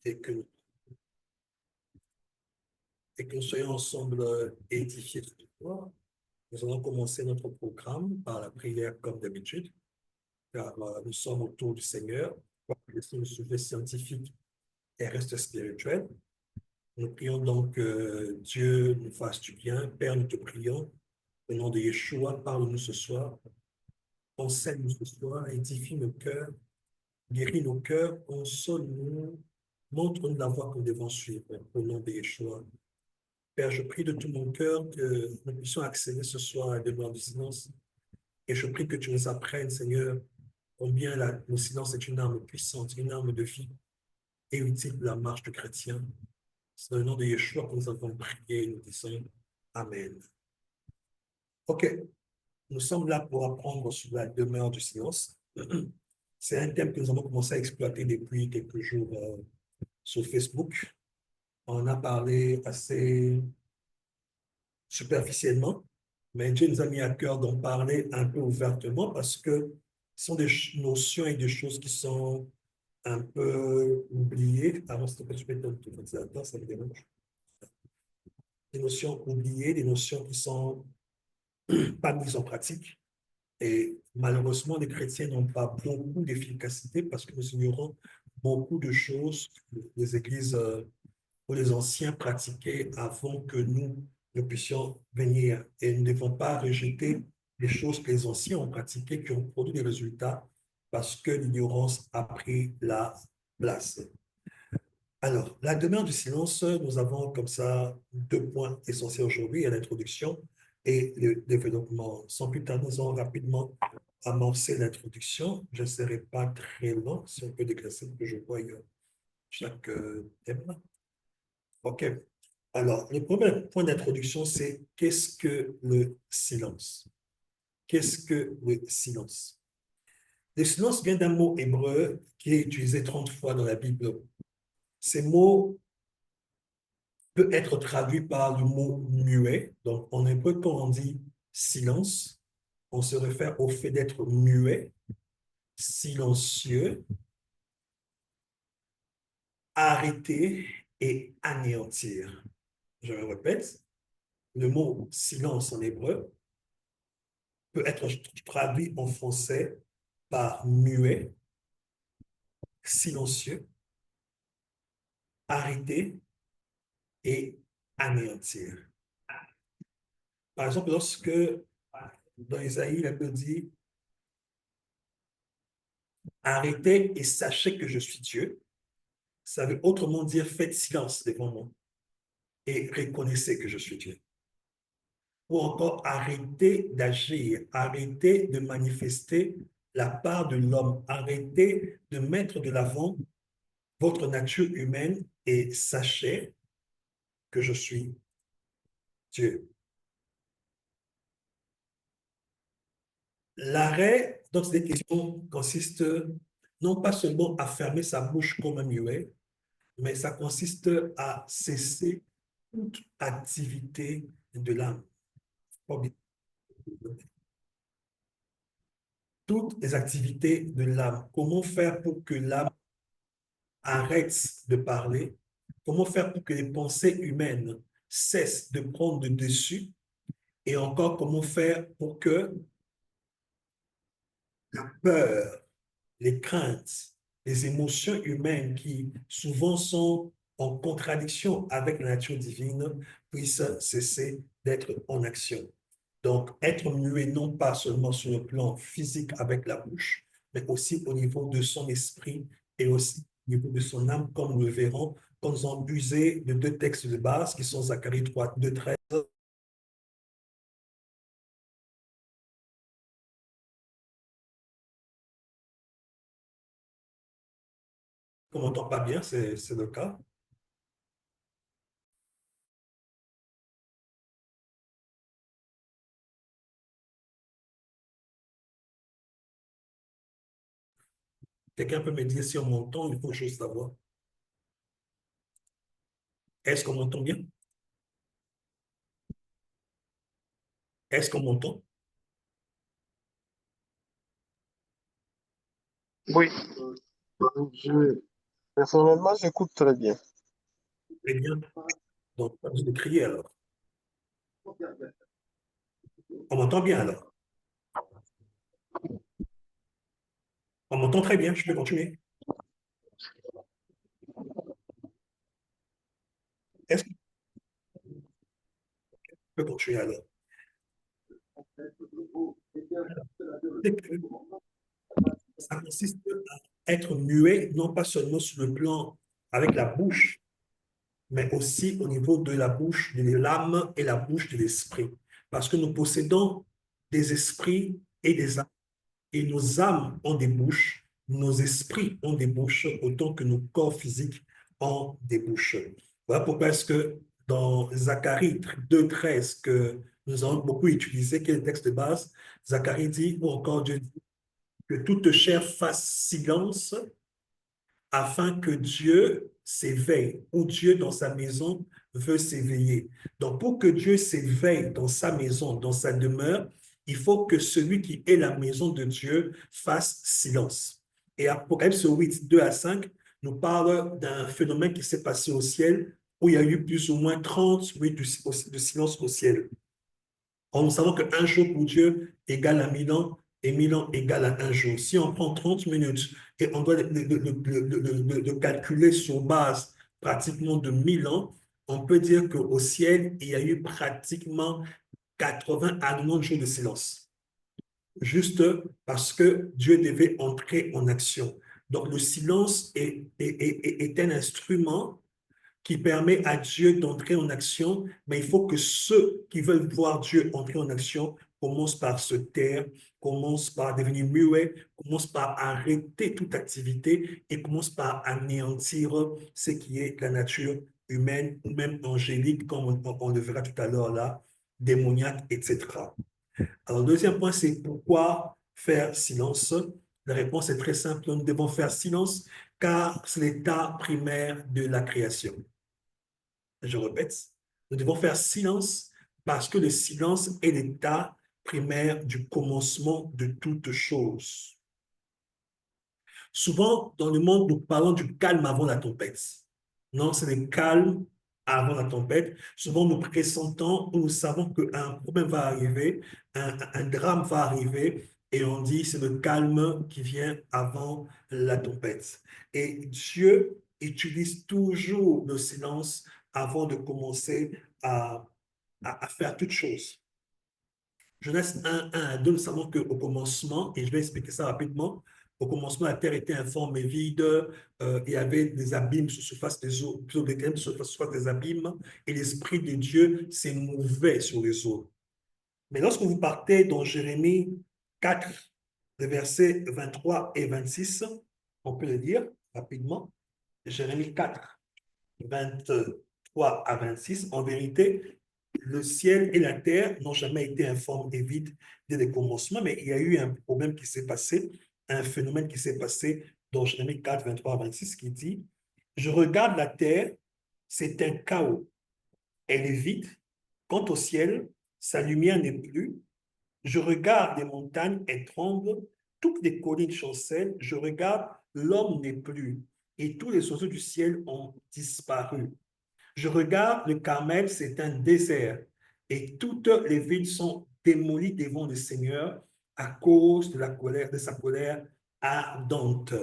et que, nous soyons ensemble édifiés ce soir. Nous allons commencer notre programme par la prière comme d'habitude, car nous sommes autour du Seigneur. Le sujet scientifique et reste spirituel. Nous prions donc que Dieu nous fasse du bien. Père, nous te prions. Au nom de Yeshua, parle-nous ce soir. Enseigne-nous ce soir, édifie nos cœurs, guéris nos cœurs, console-nous, montre-nous la voie que nous devons suivre. Au nom de Yeshua. Père, je prie de tout mon cœur que nous puissions accéder ce soir à la demeure du silence. Et je prie que tu nous apprennes, Seigneur, combien le silence est une arme puissante, une arme de vie et utile pour la marche du chrétien. C'est dans le nom de Yeshua que nous avons prié et nous disons Amen. OK, nous sommes là pour apprendre sur la demeure du silence. C'est un thème que nous avons commencé à exploiter depuis quelques jours sur Facebook. On a parlé assez superficiellement, mais Dieu nous a mis à cœur d'en parler un peu ouvertement parce que ce sont des notions et des choses qui sont un peu oubliées. Avant, s'il te plaît, tu peux ton ventilateur, ça me dérange. Des notions oubliées, des notions qui sont pas mises en pratique. Et malheureusement, les chrétiens n'ont pas beaucoup d'efficacité parce que nous ignorons beaucoup de choses que les églises ou les anciens pratiquaient avant que nous puissions venir. Et nous ne devons pas rejeter les choses que les anciens ont pratiquées qui ont produit des résultats parce que l'ignorance a pris la place. Alors, la demeure du silence, nous avons comme ça deux points essentiels aujourd'hui, à l'introduction et le développement. Sans plus tarder, nous allons rapidement amorcer l'introduction. Je ne serai pas très long, si on peut déclasser pour que je voie chaque thème. OK. Alors, le premier point d'introduction, c'est qu'est-ce que le silence? Qu'est-ce que le silence? Le silence vient d'un mot hébreu qui est utilisé 30 fois dans la Bible. Ces mots peut être traduit par le mot muet. Donc, en hébreu, quand on dit silence, on se réfère au fait d'être muet, silencieux, arrêter et anéantir. Je me répète, le mot silence en hébreu peut être traduit en français par muet, silencieux, arrêter et anéantir. Par exemple, lorsque dans Isaïe, la Bible dit arrêtez et sachez que je suis Dieu, ça veut autrement dire faites silence devant moi et reconnaissez que je suis Dieu. Ou encore arrêtez d'agir, arrêtez de manifester la part de l'homme, arrêtez de mettre de l'avant votre nature humaine et sachez que je suis Dieu. L'arrêt dans cette question consiste non pas seulement à fermer sa bouche comme un muet, mais ça consiste à cesser toute activité de l'âme. Toutes les activités de l'âme. Comment faire pour que l'âme arrête de parler? Comment faire pour que les pensées humaines cessent de prendre le dessus? Et encore, comment faire pour que la peur, les craintes, les émotions humaines qui souvent sont en contradiction avec la nature divine puissent cesser d'être en action. Donc, être muet non pas seulement sur le plan physique avec la bouche, mais aussi au niveau de son esprit et aussi au niveau de son âme, comme nous le verrons quand nous avons usé de deux textes de base qui sont Zacharie 3, 2, 13. On n'entend pas bien, c'est le cas. Quelqu'un peut me dire si on m'entend, il faut juste savoir. Est-ce qu'on m'entend bien? Est-ce qu'on m'entend? Oui, je, Personnellement, j'écoute très bien. Très bien. Donc, pas besoin de crier alors. On m'entend bien alors. On m'entend très bien, je peux continuer. Est-ce que je peux continuer alors? C'est que ça consiste à être muet, non pas seulement sur le plan avec la bouche, mais aussi au niveau de la bouche de l'âme et la bouche de l'esprit. Parce que nous possédons des esprits et des âmes. Et nos âmes ont des bouches, nos esprits ont des bouches, autant que nos corps physiques ont des bouches. Voilà pourquoi est-ce que dans Zacharie 2,13, que nous avons beaucoup utilisé, qui est le texte de base, Zacharie dit, ou encore Dieu dit, que toute chair fasse silence afin que Dieu s'éveille, ou Dieu dans sa maison veut s'éveiller. Donc, pour que Dieu s'éveille dans sa maison, dans sa demeure, il faut que celui qui est la maison de Dieu fasse silence. Et Apocalypse 8, 2 à 5 nous parle d'un phénomène qui s'est passé au ciel, où il y a eu plus ou moins 30 minutes de silence au ciel. Or, nous savons qu'un jour pour Dieu égale à 1000 ans et 1000 ans égale à un jour. Si on prend 30 minutes et on doit le calculer sur base pratiquement de 1000 ans, on peut dire qu'au ciel, il y a eu pratiquement 80 à 90 jours de silence, juste parce que Dieu devait entrer en action. Donc, le silence est un instrument qui permet à Dieu d'entrer en action, mais il faut que ceux qui veulent voir Dieu entrer en action commencent par se taire, commencent par devenir muets, commencent par arrêter toute activité et commencent par anéantir ce qui est la nature humaine ou même angélique, comme on le verra tout à l'heure là, démoniaque, etc. Alors, le deuxième point, c'est pourquoi faire silence? La réponse est très simple. Nous devons faire silence car c'est l'état primaire de la création. Je répète, nous devons faire silence parce que le silence est l'état primaire du commencement de toute chose. Souvent, dans le monde, nous parlons du calme avant la tempête. Non, c'est le calme avant la tempête. Souvent, nous pressentons ou nous savons qu'un problème va arriver, un drame va arriver, et on dit c'est le calme qui vient avant la tempête. Et Dieu utilise toujours le silence avant de commencer à faire toute chose. Genèse 1, 1 à 2, nous savons qu'au commencement, et je vais expliquer ça rapidement, au commencement, la terre était informe et vide, il y avait des abîmes sur la surface des eaux, plutôt des ténèbres sur la surface des abîmes, et l'Esprit de Dieu s'émouvait sur les eaux. Mais lorsque vous partez dans Jérémie 4, les versets 23 et 26, on peut le dire rapidement, Jérémie 4, 23 à 26, en vérité, le ciel et la terre n'ont jamais été informes et vides dès le commencement, mais il y a eu un problème qui s'est passé, un phénomène qui s'est passé dans Jérémie 4, 23 à 26, qui dit, je regarde la terre, c'est un chaos, elle est vide. Quant au ciel, sa lumière n'est plus. Je regarde les montagnes, elles tremblent, toutes les collines chancellent. Je regarde, l'homme n'est plus, et tous les oiseaux du ciel ont disparu. Je regarde, le Carmel, c'est un désert, et toutes les villes sont démolies devant le Seigneur à cause de la colère, de sa colère ardente.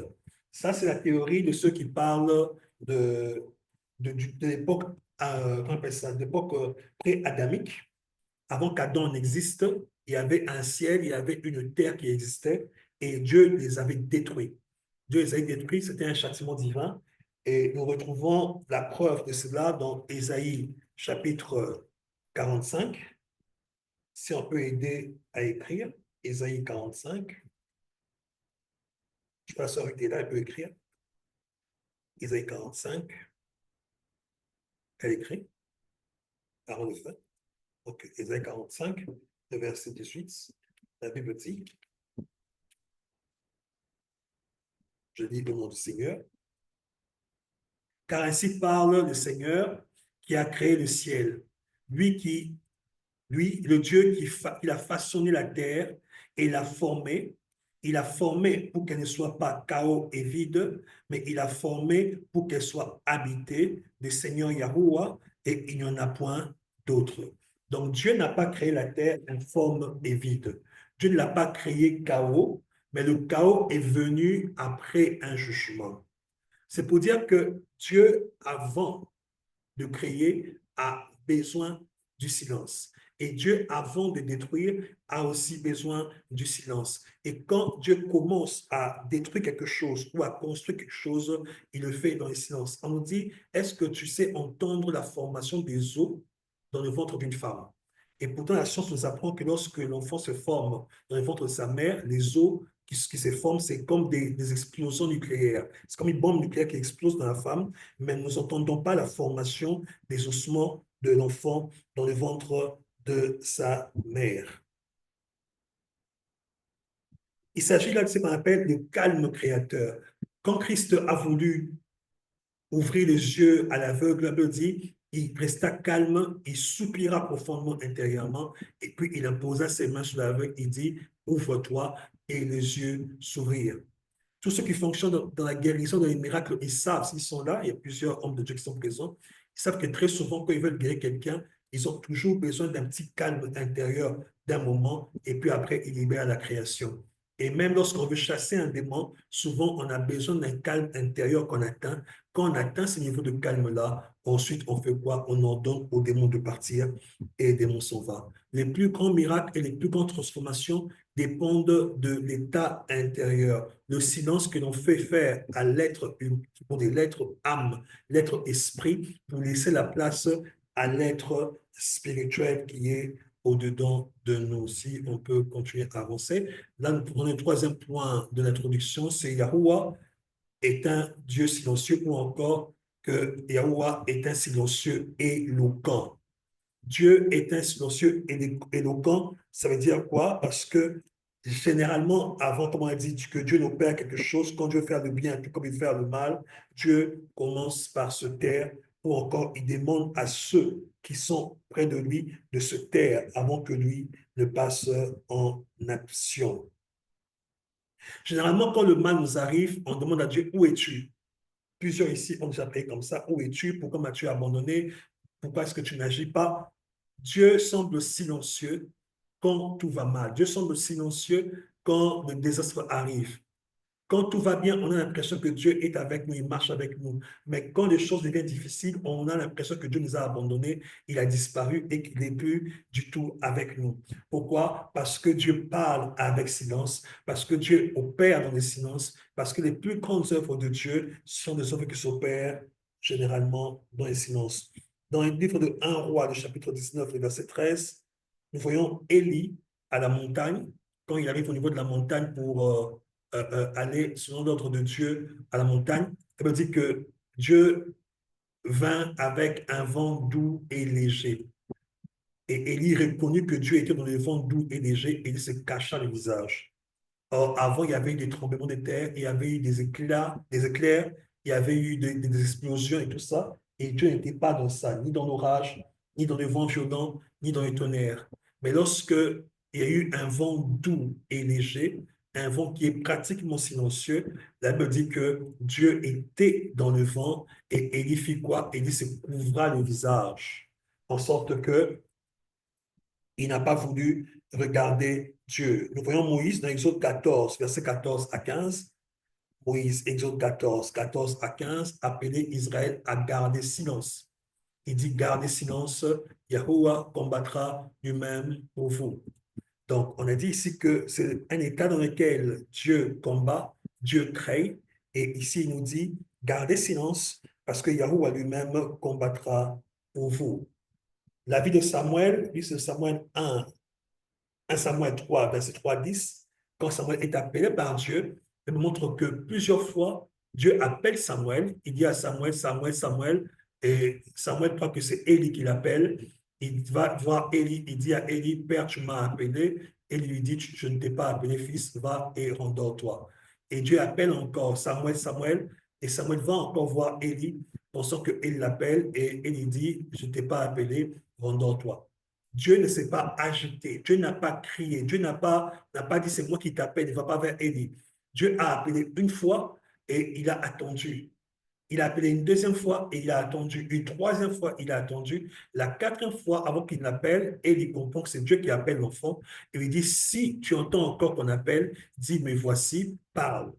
Ça, c'est la théorie de ceux qui parlent de l'époque, pré-adamique. Avant qu'Adam n'existe, il y avait un ciel, il y avait une terre qui existait, et Dieu les avait détruits. Dieu les avait détruits, c'était un châtiment divin. Et nous retrouvons la preuve de cela dans Ésaïe chapitre 45. Si on peut aider à écrire, Ésaïe 45. Je passe avec là, elle peut écrire. Ésaïe 45. Elle écrit. Avant le fait. Donc, Ésaïe 45, le verset 18. La Bible dit, je lis au nom du Seigneur. Car ainsi parle le Seigneur qui a créé le ciel, lui, le Dieu qui a façonné la terre et l'a formée. il a formé pour qu'elle ne soit pas chaos et vide, mais il a formé pour qu'elle soit habitée du Seigneur Yahuwah et il n'y en a point d'autre. Donc Dieu n'a pas créé la terre informe et vide. Dieu ne l'a pas créé chaos, mais le chaos est venu après un jugement. C'est pour dire que Dieu, avant de créer, a besoin du silence. Et Dieu, avant de détruire, a aussi besoin du silence. Et quand Dieu commence à détruire quelque chose ou à construire quelque chose, il le fait dans le silence. On nous dit, est-ce que tu sais entendre la formation des os dans le ventre d'une femme? Et pourtant, la science nous apprend que lorsque l'enfant se forme dans le ventre de sa mère, les os qui se forment, c'est comme des explosions nucléaires. C'est comme une bombe nucléaire qui explose dans la femme, mais nous n'entendons pas la formation des ossements de l'enfant dans le ventre de sa mère. Il s'agit là de ce qu'on appelle le calme créateur. Quand Christ a voulu ouvrir les yeux à l'aveugle, la Bible dit, il resta calme, il soupira profondément intérieurement, et puis il imposa ses mains sur l'aveugle, il dit, ouvre-toi, et les yeux s'ouvrirent. Tous ceux qui fonctionnent dans la guérison, dans les miracles, ils savent, s'ils sont là, il y a plusieurs hommes de Dieu qui sont présents, ils savent que très souvent, quand ils veulent guérir quelqu'un, ils ont toujours besoin d'un petit calme intérieur d'un moment, et puis après, ils libèrent la création. Et même lorsqu'on veut chasser un démon, souvent, on a besoin d'un calme intérieur qu'on atteint. Quand on atteint ce niveau de calme-là, ensuite, on fait quoi? On ordonne au démon de partir et les démons s'en vont. Les plus grands miracles et les plus grandes transformations dépendent de l'état intérieur. Le silence que l'on fait faire à l'être pour des l'être âme, l'être esprit, pour laisser la place à l'être spirituel qui est au-dedans de nous. Si on peut continuer à avancer. Là, nous prenons le troisième point de l'introduction, c'est Yahuwah est un Dieu silencieux ou encore que Yahuwah est un silencieux éloquent. Dieu est un silencieux éloquent, ça veut dire quoi? Parce que généralement, avant, comme on a dit, que Dieu opère quelque chose, quand Dieu veut faire le bien, tout comme il veut faire le mal, Dieu commence par se taire ou encore il demande à ceux qui sont près de lui de se taire avant que lui ne passe en action. Généralement, quand le mal nous arrive, on demande à Dieu, où es-tu? Plusieurs ici ont déjà prié comme ça, où es-tu? Pourquoi m'as-tu abandonné? Pourquoi est-ce que tu n'agis pas? Dieu semble silencieux quand tout va mal. Dieu semble silencieux quand le désastre arrive. Quand tout va bien, on a l'impression que Dieu est avec nous, il marche avec nous. Mais quand les choses deviennent difficiles, on a l'impression que Dieu nous a abandonnés, il a disparu et qu'il n'est plus du tout avec nous. Pourquoi? Parce que Dieu parle avec silence, parce que Dieu opère dans le silence, parce que les plus grandes œuvres de Dieu sont des œuvres qui s'opèrent généralement dans le silence. Dans le livre de 1 roi, le chapitre 19, le verset 13, nous voyons Élie à la montagne, quand il arrive au niveau de la montagne pour aller selon l'ordre de Dieu à la montagne. Ça veut dire que Dieu vint avec un vent doux et léger. Et Élie reconnut que Dieu était dans le vent doux et léger et il se cacha le visage. Or, avant, il y avait eu des tremblements de terre, il y avait eu des éclairs, il y avait eu des explosions et tout ça. Et Dieu n'était pas dans ça, ni dans l'orage, ni dans le vent violent, ni dans le tonnerre. Mais lorsque il y a eu un vent doux et léger, un vent qui est pratiquement silencieux, la Bible dit que Dieu était dans le vent et Élie fit quoi? Élie se couvra le visage, en sorte que il n'a pas voulu regarder Dieu. Nous voyons Moïse dans Exode 14, versets 14 à 15. Moïse, Exode 14, 14 à 15, appelé Israël à garder silence. Il dit, gardez silence, Yahuwah combattra lui-même pour vous. Donc, on a dit ici que c'est un état dans lequel Dieu combat, Dieu crée, et ici il nous dit, gardez silence, parce que Yahuwah lui-même combattra pour vous. La vie de Samuel, lui c'est Samuel 1 Samuel 3, verset 3 à 10, quand Samuel est appelé par Dieu, il montre que plusieurs fois, Dieu appelle Samuel, il dit à Samuel, Samuel, Samuel, et Samuel croit que c'est Élie qui l'appelle. Il va voir Élie, il dit à Élie, Père, tu m'as appelé. Élie lui dit, je ne t'ai pas appelé, fils, va et rendors-toi. Et Dieu appelle encore Samuel, Samuel, et Samuel va encore voir Élie, pensant que Élie l'appelle, et Élie dit, je ne t'ai pas appelé, rendors-toi. Dieu ne s'est pas agité, Dieu n'a pas crié, Dieu n'a pas dit c'est moi qui t'appelle, il ne va pas vers Élie. Dieu a appelé une fois et il a attendu. Il a appelé une deuxième fois et il a attendu. Une troisième fois, il a attendu. La quatrième fois, avant qu'il l'appelle, Élie comprend que c'est Dieu qui appelle l'enfant. Et lui dit, si tu entends encore qu'on appelle, dis, mais voici, parle.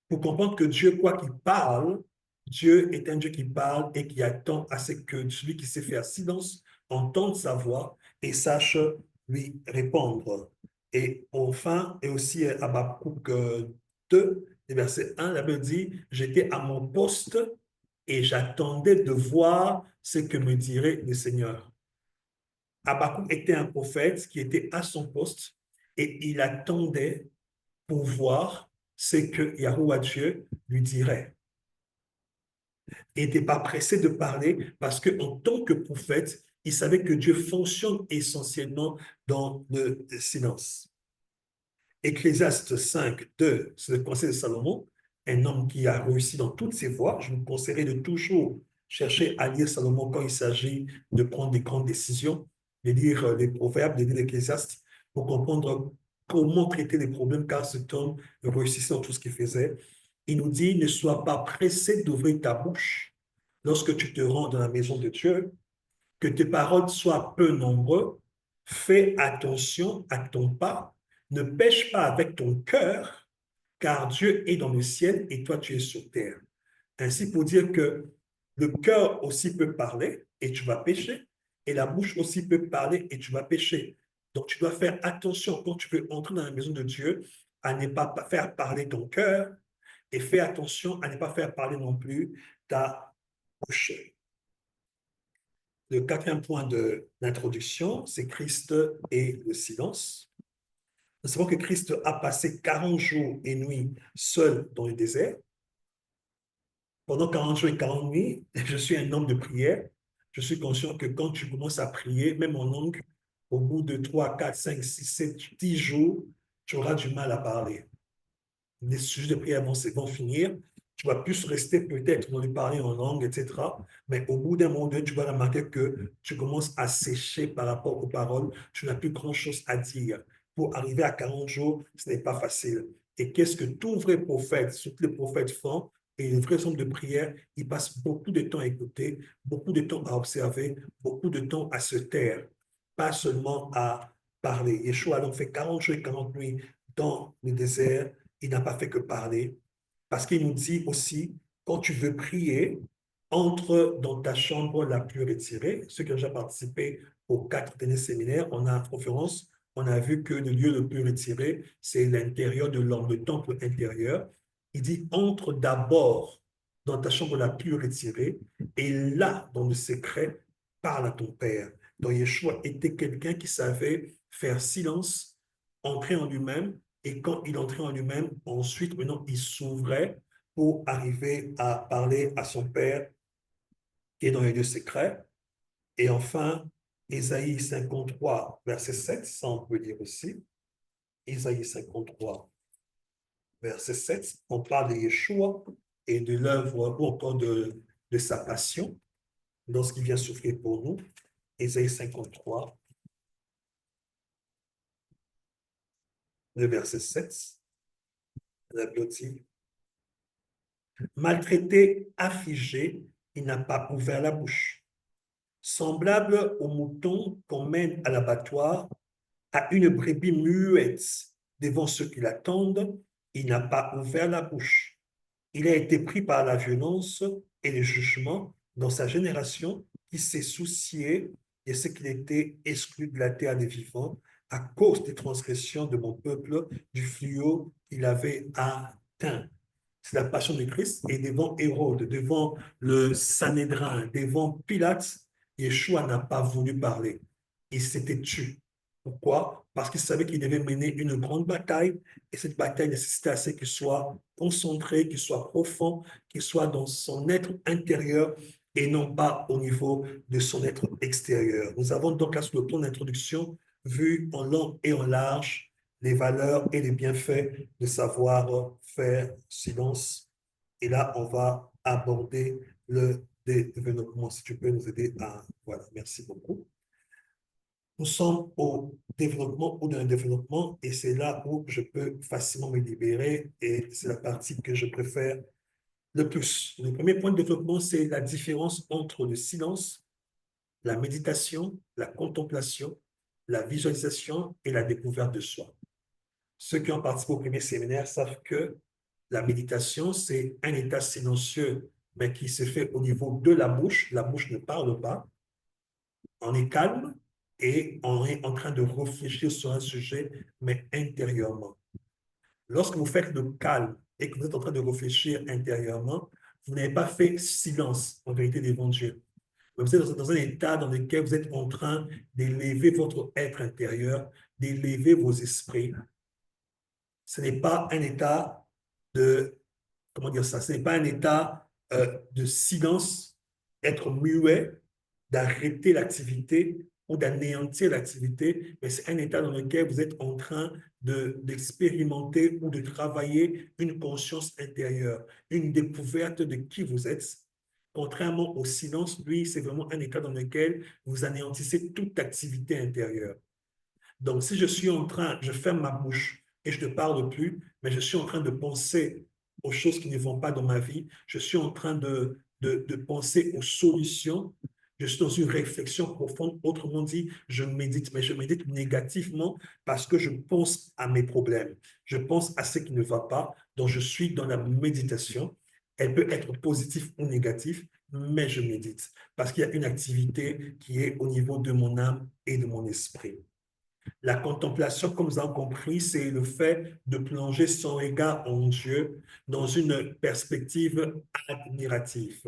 Pour comprendre que Dieu, quoi qu'il parle, Dieu est un Dieu qui parle et qui attend à ce que celui qui sait faire silence entende sa voix et sache lui répondre. Et enfin, et aussi à Habakkuk 2, verset 1, la Bible dit, j'étais à mon poste et j'attendais de voir ce que me dirait le Seigneur. Habakkuk était un prophète qui était à son poste et il attendait pour voir ce que Yahweh Dieu lui dirait. Il n'était pas pressé de parler parce qu'en tant que prophète, il savait que Dieu fonctionne essentiellement dans le silence. Ecclésiaste 5, 2, c'est le conseil de Salomon, un homme qui a réussi dans toutes ses voies. Je vous conseillerais de toujours chercher à lire Salomon quand il s'agit de prendre des grandes décisions, de lire les proverbes, de lire l'Ecclésiaste pour comprendre comment traiter les problèmes, car cet homme réussissait dans tout ce qu'il faisait. Il nous dit, ne sois pas pressé d'ouvrir ta bouche lorsque tu te rends dans la maison de Dieu, que tes paroles soient peu nombreuses, fais attention à ton pas, ne pêche pas avec ton cœur, car Dieu est dans le ciel et toi tu es sur terre. Ainsi pour dire que le cœur aussi peut parler et tu vas pécher, et la bouche aussi peut parler et tu vas pécher. Donc tu dois faire attention quand tu veux entrer dans la maison de Dieu à ne pas faire parler ton cœur et fais attention à ne pas faire parler non plus ta bouche. Le quatrième point de l'introduction, c'est Christ et le silence. Nous savons que Christ a passé 40 jours et nuits seul dans le désert. Pendant 40 jours et 40 nuits, je suis un homme de prière. Je suis conscient que quand tu commences à prier, même en langue, au bout de 3, 4, 5, 6, 7, 10 jours, tu auras du mal à parler. Les sujets de prière vont finir. Tu vas plus rester peut-être dans le parler en langue, etc. Mais au bout d'un moment donné, tu vas remarquer que tu commences à sécher par rapport aux paroles. Tu n'as plus grand-chose à dire. Pour arriver à 40 jours, ce n'est pas facile. Et qu'est-ce que tout vrai prophète, surtout les prophètes font, et les vrais hommes de prière, ils passent beaucoup de temps à écouter, beaucoup de temps à observer, beaucoup de temps à se taire, pas seulement à parler. Yeshua a donc fait 40 jours et 40 nuits dans le désert. Il n'a pas fait que parler, parce qu'il nous dit aussi, quand tu veux prier, entre dans ta chambre la plus retirée. Ceux qui ont déjà participé aux 4 derniers séminaires, on a conférence, on a vu que le lieu le plus retiré, c'est l'intérieur de l'homme, le temple intérieur. Il dit, entre d'abord dans ta chambre la plus retirée, et là, dans le secret, parle à ton Père. Donc, Yeshua était quelqu'un qui savait faire silence, entrer en lui-même, et quand il entrait en lui-même, ensuite, maintenant, il s'ouvrait pour arriver à parler à son Père qui est dans les lieux secrets. Et enfin, Ésaïe 53, verset 7, ça on peut dire aussi. Ésaïe 53, verset 7, on parle de Yeshua et de l'œuvre ou encore de sa passion lorsqu'il vient souffrir pour nous. Ésaïe 53, le verset 7, la Bible dit, maltraité, affligé, il n'a pas ouvert la bouche. Semblable au mouton qu'on mène à l'abattoir, à une brebis muette devant ceux qui l'attendent, il n'a pas ouvert la bouche. Il a été pris par la violence et le jugement dans sa génération qui s'est soucié de ce qu'il était exclu de la terre des vivants à cause des transgressions de mon peuple, du fléau qu'il avait atteint. C'est la passion de Christ et devant Hérode, devant le Sanhédrin, devant Pilate, Yeshua n'a pas voulu parler. Il s'était tué. Pourquoi? Parce qu'il savait qu'il devait mener une grande bataille et cette bataille nécessitait à ce qu'il soit concentré, qu'il soit profond, qu'il soit dans son être intérieur et non pas au niveau de son être extérieur. Nous avons donc là, sur le plan d'introduction, vu en long et en large les valeurs et les bienfaits de savoir faire silence. Et là, on va aborder le développement. Si tu peux nous aider à... Voilà, merci beaucoup. nous sommes au développement ou dans le développement et c'est là où je peux facilement me libérer et c'est la partie que je préfère le plus. Le premier point de développement, c'est la différence entre le silence, la méditation, la contemplation, la visualisation et la découverte de soi. Ceux qui ont participé au premier séminaire savent que la méditation, c'est un état silencieux, mais qui se fait au niveau de la bouche. La bouche ne parle pas. On est calme et on est en train de réfléchir sur un sujet, mais intérieurement. Lorsque vous faites le calme et que vous êtes en train de réfléchir intérieurement, vous n'avez pas fait silence, en vérité, devant Dieu. Vous êtes dans un état dans lequel vous êtes en train d'élever votre être intérieur, d'élever vos esprits. Ce n'est pas un état de, comment dire ça, ce n'est pas un état de silence, être muet, d'arrêter l'activité ou d'anéantir l'activité, mais c'est un état dans lequel vous êtes en train d'expérimenter ou de travailler une conscience intérieure, une découverte de qui vous êtes. Contrairement au silence, lui, c'est vraiment un état dans lequel vous anéantissez toute activité intérieure. Donc, si je suis en train, je ferme ma bouche et je ne parle plus, mais je suis en train de penser aux choses qui ne vont pas dans ma vie, je suis en train de penser aux solutions, je suis dans une réflexion profonde, autrement dit, je médite, mais je médite négativement parce que je pense à mes problèmes, je pense à ce qui ne va pas, donc je suis dans la méditation. Elle peut être positive ou négative, mais je médite parce qu'il y a une activité qui est au niveau de mon âme et de mon esprit. La contemplation, comme vous avez compris, c'est le fait de plonger son regard en Dieu dans une perspective admirative.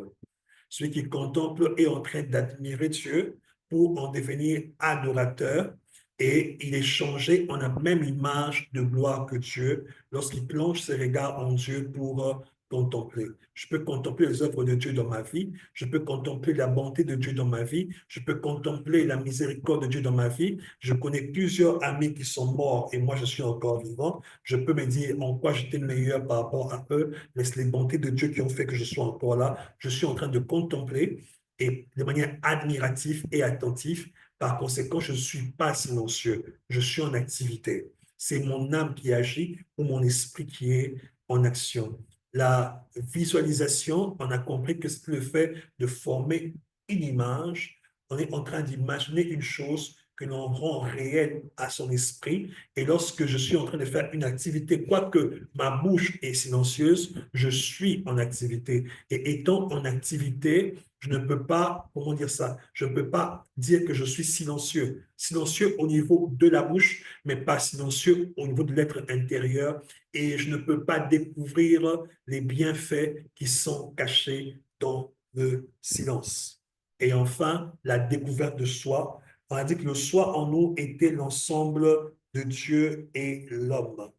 Celui qui contemple est en train d'admirer Dieu pour en devenir adorateur et il est changé en la même image de gloire que Dieu lorsqu'il plonge ses regards en Dieu pour contempler. Je peux contempler les œuvres de Dieu dans ma vie, je peux contempler la bonté de Dieu dans ma vie, je peux contempler la miséricorde de Dieu dans ma vie. Je connais plusieurs amis qui sont morts et moi je suis encore vivant. Je peux me dire en quoi j'étais meilleur par rapport à eux, mais c'est les bontés de Dieu qui ont fait que je sois encore là. Je suis en train de contempler et de manière admirative et attentive. Par conséquent, je ne suis pas silencieux, je suis en activité. C'est mon âme qui agit ou mon esprit qui est en action. La visualisation, on a compris que c'est le fait de former une image. On est en train d'imaginer une chose que l'on rend réelle à son esprit. Et lorsque je suis en train de faire une activité, quoique ma bouche est silencieuse, je suis en activité. Et étant en activité, je ne peux pas, comment dire ça, je ne peux pas dire que je suis silencieux. Silencieux au niveau de la bouche, mais pas silencieux au niveau de l'être intérieur. Et je ne peux pas découvrir les bienfaits qui sont cachés dans le silence. Et enfin, la découverte de soi. On a dit que le soi en nous était l'ensemble de Dieu et l'homme.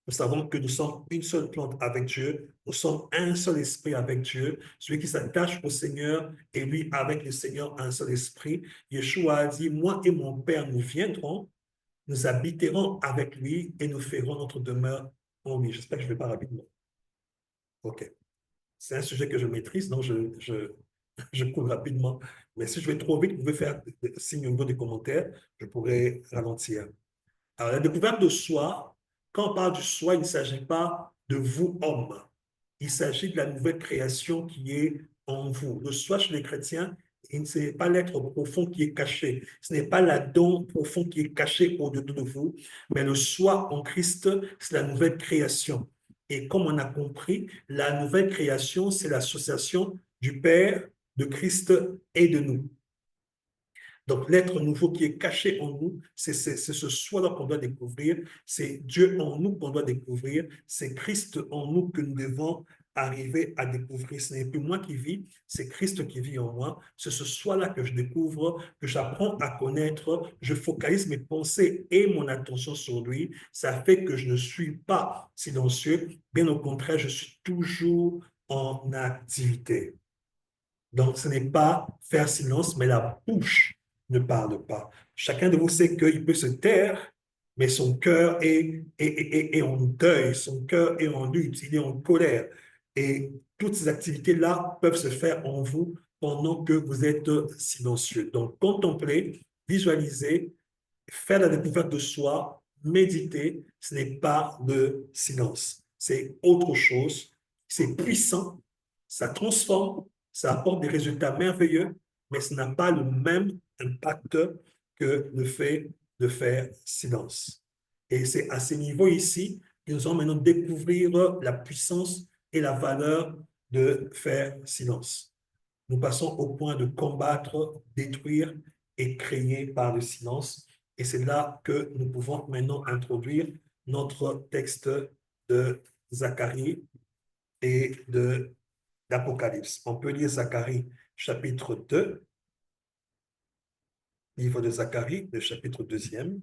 Nous savons que nous sommes une seule plante avec Dieu, nous sommes un seul esprit avec Dieu. Celui qui s'attache au Seigneur et lui avec le Seigneur un seul esprit. Yeshua a dit, moi et mon Père, nous viendrons, nous habiterons avec lui et nous ferons notre demeure en lui. J'espère que je ne vais pas rapidement. OK. C'est un sujet que je maîtrise, donc je cours rapidement. Mais si je vais trop vite, vous pouvez faire signe au niveau des commentaires, je pourrais ralentir. Alors, la découverte de soi, quand on parle du soi, il ne s'agit pas de vous, homme. Il s'agit de la nouvelle création qui est en vous. Le soi chez les chrétiens, ce n'est pas l'être profond qui est caché. Ce n'est pas l'Adam profond qui est caché au-dedans de vous, mais le soi en Christ, c'est la nouvelle création. Et comme on a compris, la nouvelle création, c'est l'association du Père, de Christ et de nous. Donc, l'être nouveau qui est caché en nous, c'est ce soi-là qu'on doit découvrir, c'est Dieu en nous qu'on doit découvrir, c'est Christ en nous que nous devons arriver à découvrir. Ce n'est plus moi qui vis, c'est Christ qui vit en moi. C'est ce soi-là que je découvre, que j'apprends à connaître. Je focalise mes pensées et mon attention sur lui. Ça fait que je ne suis pas silencieux. Bien au contraire, je suis toujours en activité. Donc, ce n'est pas faire silence, mais la bouche ne parle pas. Chacun de vous sait qu'il peut se taire, mais son cœur est en deuil, son cœur est en lutte, il est en colère. Et toutes ces activités-là peuvent se faire en vous pendant que vous êtes silencieux. Donc, contemplez, visualiser, faire la découverte de soi, méditer, ce n'est pas le silence. C'est autre chose. C'est puissant, ça transforme, ça apporte des résultats merveilleux, mais ce n'a pas le même impact que le fait de faire silence. Et c'est à ce niveau ici que nous allons maintenant découvrir la puissance et la valeur de faire silence. Nous passons au point de combattre, détruire et créer par le silence. Et c'est là que nous pouvons maintenant introduire notre texte de Zacharie et d'Apocalypse. On peut lire Zacharie chapitre 2, livre de Zacharie, le chapitre 2e.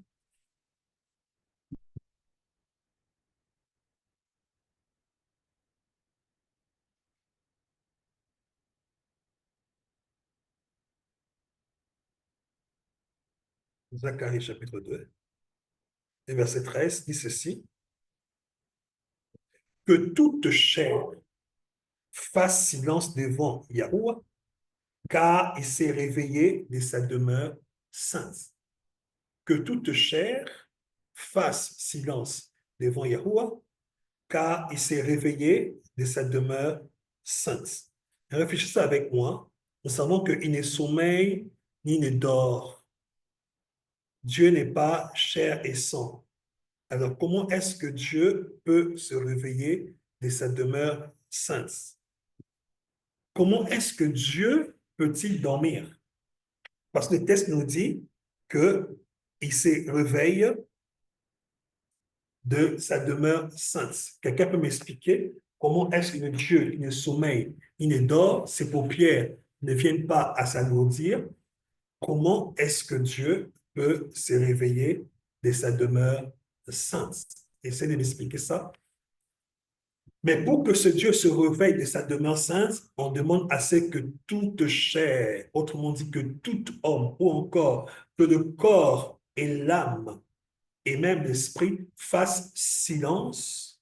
Zacharie chapitre 2, et verset 13 dit ceci: que toute chair fasse silence devant Yahuwah, car il s'est réveillé de sa demeure sainte. Que toute chair fasse silence devant Yahuwah, car il s'est réveillé de sa demeure sainte. Réfléchissez avec moi. Nous savons qu'il ne sommeille ni ne dort. Dieu n'est pas chair et sang. Alors, comment est-ce que Dieu peut se réveiller de sa demeure sainte? Comment est-ce que Dieu peut-il dormir? Parce que le texte nous dit qu'il se réveille de sa demeure sainte. Quelqu'un peut m'expliquer comment est-ce que le Dieu qui ne sommeille, il ne dort, ses paupières ne viennent pas à s'alourdir? Comment est-ce que Dieu peut se réveiller de sa demeure sainte? Essayez de m'expliquer ça. Mais pour que ce Dieu se réveille de sa demeure sainte, on demande à ce que toute chair, autrement dit que tout homme, ou encore que le corps et l'âme, et même l'esprit, fassent silence,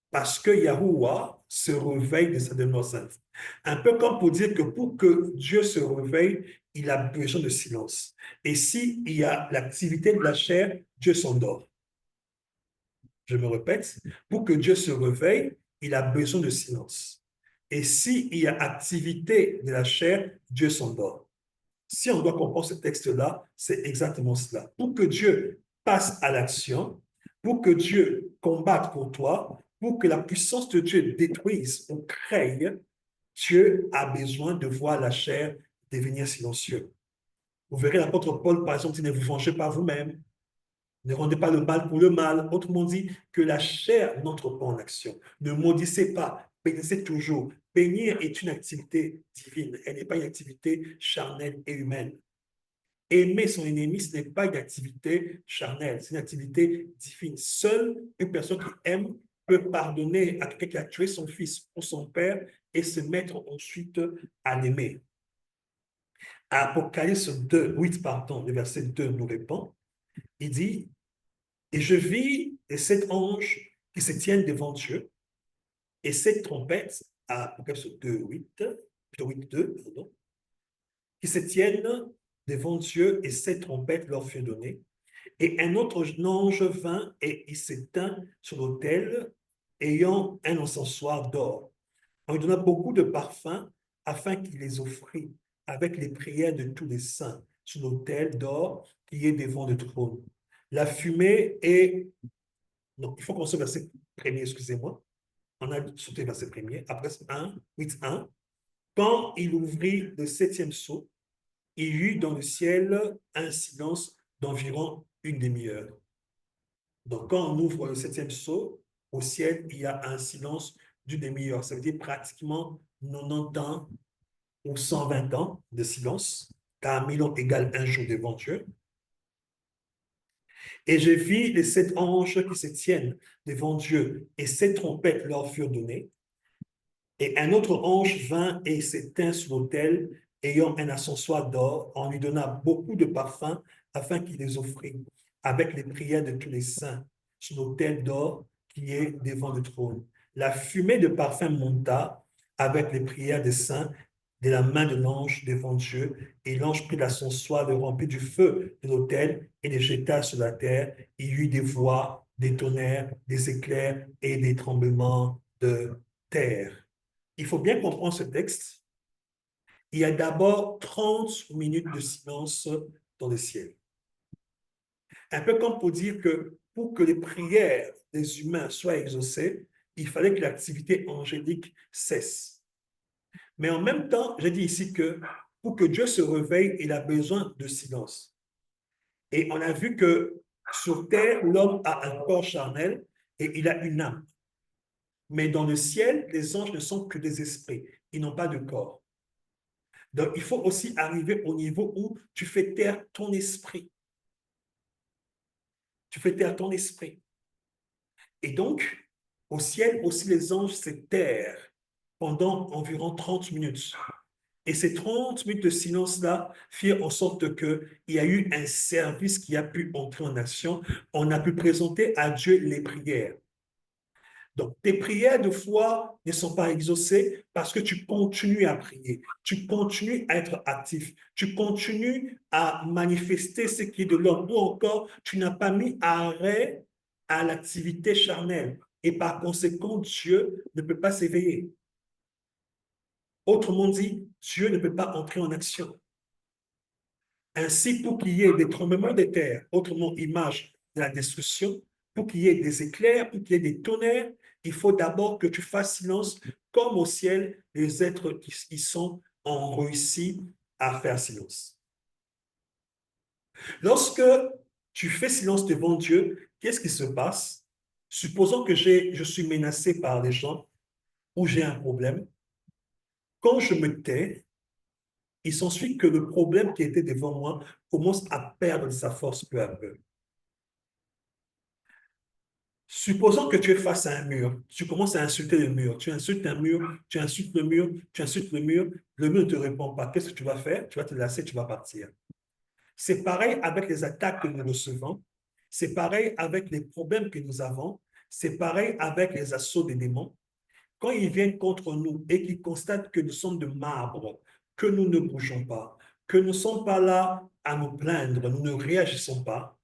parce que Yahuwah se réveille de sa demeure sainte. Un peu comme pour dire que pour que Dieu se réveille, il a besoin de silence. Et s'il y a l'activité de la chair, Dieu s'endort. Je me répète, pour que Dieu se réveille, il a besoin de silence. Et s'il y a activité de la chair, Dieu s'endort. Si on doit comprendre ce texte-là, c'est exactement cela. Pour que Dieu passe à l'action, pour que Dieu combatte pour toi, pour que la puissance de Dieu détruise ou crée, Dieu a besoin de voir la chair devenir silencieux. Vous verrez l'apôtre Paul, par exemple, dit: ne vous vengez pas vous-même. Ne rendez pas le mal pour le mal. Autrement dit, que la chair n'entre pas en action. Ne maudissez pas, bénissez toujours. Bénir est une activité divine. Elle n'est pas une activité charnelle et humaine. Aimer son ennemi, ce n'est pas une activité charnelle, c'est une activité divine. Seule une personne qui aime peut pardonner à quelqu'un qui a tué son fils ou son père et se mettre ensuite à l'aimer. Apocalypse 2, 8, pardon, le verset 2 nous répond. Il dit: et je vis les 7 anges qui se tiennent devant Dieu, et 7 trompettes, à Apocalypse 2, 8, 8, 2, pardon, qui se tiennent devant Dieu, et 7 trompettes leur furent données. Et un autre ange vint et il s'éteint sur l'autel, ayant un encensoir d'or. On lui donna beaucoup de parfums afin qu'il les offrît avec les prières de tous les saints sur l'autel d'or qui est devant le trône. La fumée est... Donc, il faut qu'on se verset premier, excusez-moi. On a sauté verset premier. Après 1, 8, 1. Quand il ouvrit le 7e sceau, il y eut dans le ciel un silence d'environ une demi-heure. Donc, quand on ouvre le 7e sceau, au ciel, il y a un silence d'une demi-heure. Ça veut dire pratiquement 90 ans ou 120 ans de silence, car 1000 ans égale un jour devant Dieu. Et je vis les 7 anges qui se tiennent devant Dieu, et 7 trompettes leur furent données. Et un autre ange vint et s'éteint sur l'autel, ayant un encensoir d'or. On lui donna beaucoup de parfums afin qu'il les offrît, avec les prières de tous les saints, sur l'autel d'or qui est devant le trône. La fumée de parfum monta avec les prières des saints de la main de l'ange devant Dieu, et l'ange prit la sonsoir, le remplit du feu de l'autel et le jeta sur la terre. Il y eut des voix, des tonnerres, des éclairs et des tremblements de terre. Il faut bien comprendre ce texte. Il y a d'abord 30 minutes de silence dans le ciel. Un peu comme pour dire que pour que les prières des humains soient exaucées, il fallait que l'activité angélique cesse. Mais en même temps, j'ai dit ici que pour que Dieu se réveille, il a besoin de silence. Et on a vu que sur terre, l'homme a un corps charnel et il a une âme. Mais dans le ciel, les anges ne sont que des esprits. Ils n'ont pas de corps. Donc, il faut aussi arriver au niveau où tu fais taire ton esprit. Tu fais taire ton esprit. Et donc, au ciel aussi, les anges se terrent pendant environ 30 minutes. Et ces 30 minutes de silence-là firent en sorte qu'il y a eu un service qui a pu entrer en action. On a pu présenter à Dieu les prières. Donc, tes prières de foi ne sont pas exaucées parce que tu continues à prier, tu continues à être actif, tu continues à manifester ce qui est de l'homme, ou encore tu n'as pas mis arrêt à l'activité charnelle. Et par conséquent, Dieu ne peut pas s'éveiller. Autrement dit, Dieu ne peut pas entrer en action. Ainsi, pour qu'il y ait des tremblements de terre, autrement image de la destruction, pour qu'il y ait des éclairs, pour qu'il y ait des tonnerres, il faut d'abord que tu fasses silence, comme au ciel, les êtres qui sont ont réussi à faire silence. Lorsque tu fais silence devant Dieu, qu'est-ce qui se passe? Supposons que je suis menacé par les gens ou j'ai un problème. Quand je me tais, il s'ensuit que le problème qui était devant moi commence à perdre sa force peu à peu. Supposons que tu es face à un mur, tu commences à insulter le mur, tu insultes un mur, tu insultes le mur, tu insultes le mur ne te répond pas. Qu'est-ce que tu vas faire? Tu vas te lasser, tu vas partir. C'est pareil avec les attaques que nous recevons, c'est pareil avec les problèmes que nous avons, c'est pareil avec les assauts des démons. Quand ils viennent contre nous et qu'ils constatent que nous sommes de marbre, que nous ne bougeons pas, que nous ne sommes pas là à nous plaindre, nous ne réagissons pas,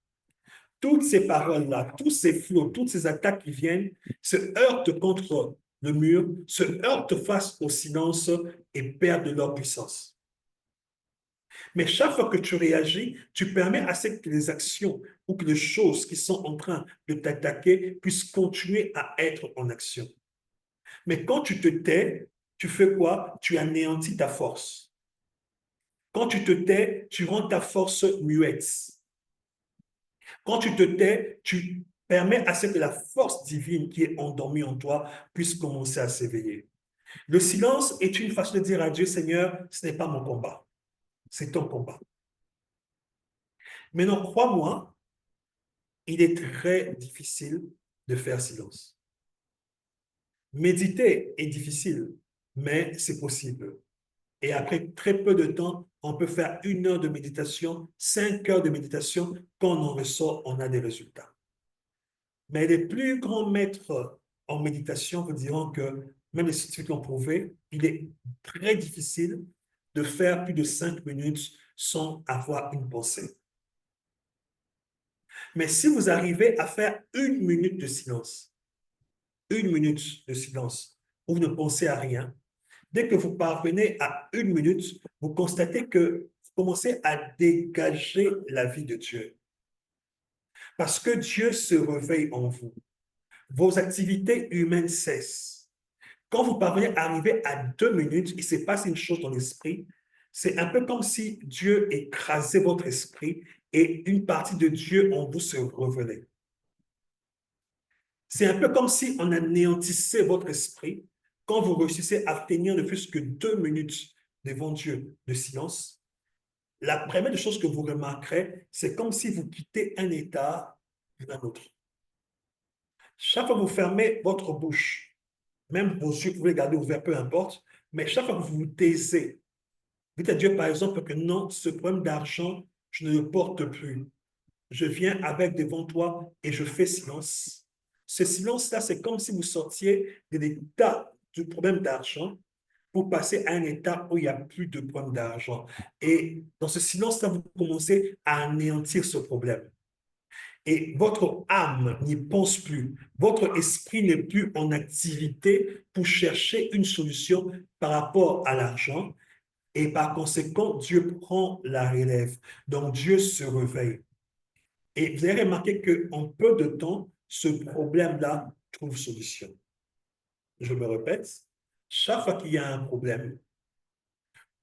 toutes ces paroles-là, tous ces flots, toutes ces attaques qui viennent se heurtent contre le mur, se heurtent face au silence et perdent leur puissance. Mais chaque fois que tu réagis, tu permets à ce que les actions ou que les choses qui sont en train de t'attaquer puissent continuer à être en action. Mais quand tu te tais, tu fais quoi? Tu anéantis ta force. Quand tu te tais, tu rends ta force muette. Quand tu te tais, tu permets à ce que la force divine qui est endormie en toi puisse commencer à s'éveiller. Le silence est une façon de dire à Dieu, Seigneur, ce n'est pas mon combat, c'est ton combat. Maintenant, crois-moi, il est très difficile de faire silence. Méditer est difficile, mais c'est possible. Et après très peu de temps, on peut faire 1 heure de méditation, 5 heures de méditation. Quand on en ressort, on a des résultats. Mais les plus grands maîtres en méditation vous diront que, même les scientifiques l'ont prouvé, il est très difficile de faire plus de 5 minutes sans avoir une pensée. Mais si vous arrivez à faire 1 minute de silence, 1 minute de silence, où vous ne pensez à rien, dès que vous parvenez à 1 minute, vous constatez que vous commencez à dégager la vie de Dieu. Parce que Dieu se réveille en vous. Vos activités humaines cessent. Quand vous parvenez à arriver à 2 minutes, il se passe une chose dans l'esprit. C'est un peu comme si Dieu écrasait votre esprit et une partie de Dieu en vous se révélait. C'est un peu comme si on anéantissait votre esprit quand vous réussissez à tenir ne plus que 2 minutes devant Dieu de silence. La première des choses que vous remarquerez, c'est comme si vous quittez un état d'un autre. Chaque fois que vous fermez votre bouche, même vos yeux, vous pouvez les garder ouverts, peu importe, mais chaque fois que vous vous taisez, dites à Dieu, par exemple, que non, ce problème d'argent, je ne le porte plus. Je viens avec devant toi et je fais silence. Ce silence-là, c'est comme si vous sortiez de l'état du problème d'argent pour passer à un état où il n'y a plus de problème d'argent. Et dans ce silence-là, vous commencez à anéantir ce problème. Et votre âme n'y pense plus. Votre esprit n'est plus en activité pour chercher une solution par rapport à l'argent. Et par conséquent, Dieu prend la relève. Donc, Dieu se réveille. Et vous avez remarqué qu'en peu de temps, ce problème-là trouve solution. Je me répète, chaque fois qu'il y a un problème,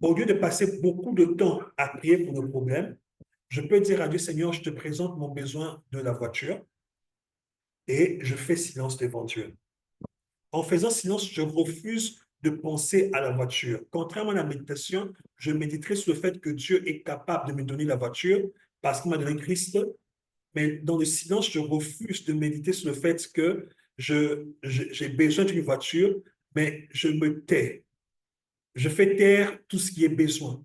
au lieu de passer beaucoup de temps à prier pour le problème, je peux dire à Dieu, Seigneur, je te présente mon besoin de la voiture et je fais silence devant Dieu. En faisant silence, je refuse de penser à la voiture. Contrairement à la méditation, je méditerai sur le fait que Dieu est capable de me donner la voiture parce qu'il m'a donné Christ. Mais dans le silence, je refuse de méditer sur le fait que j'ai besoin d'une voiture, mais je me tais. Je fais taire tout ce qui est besoin.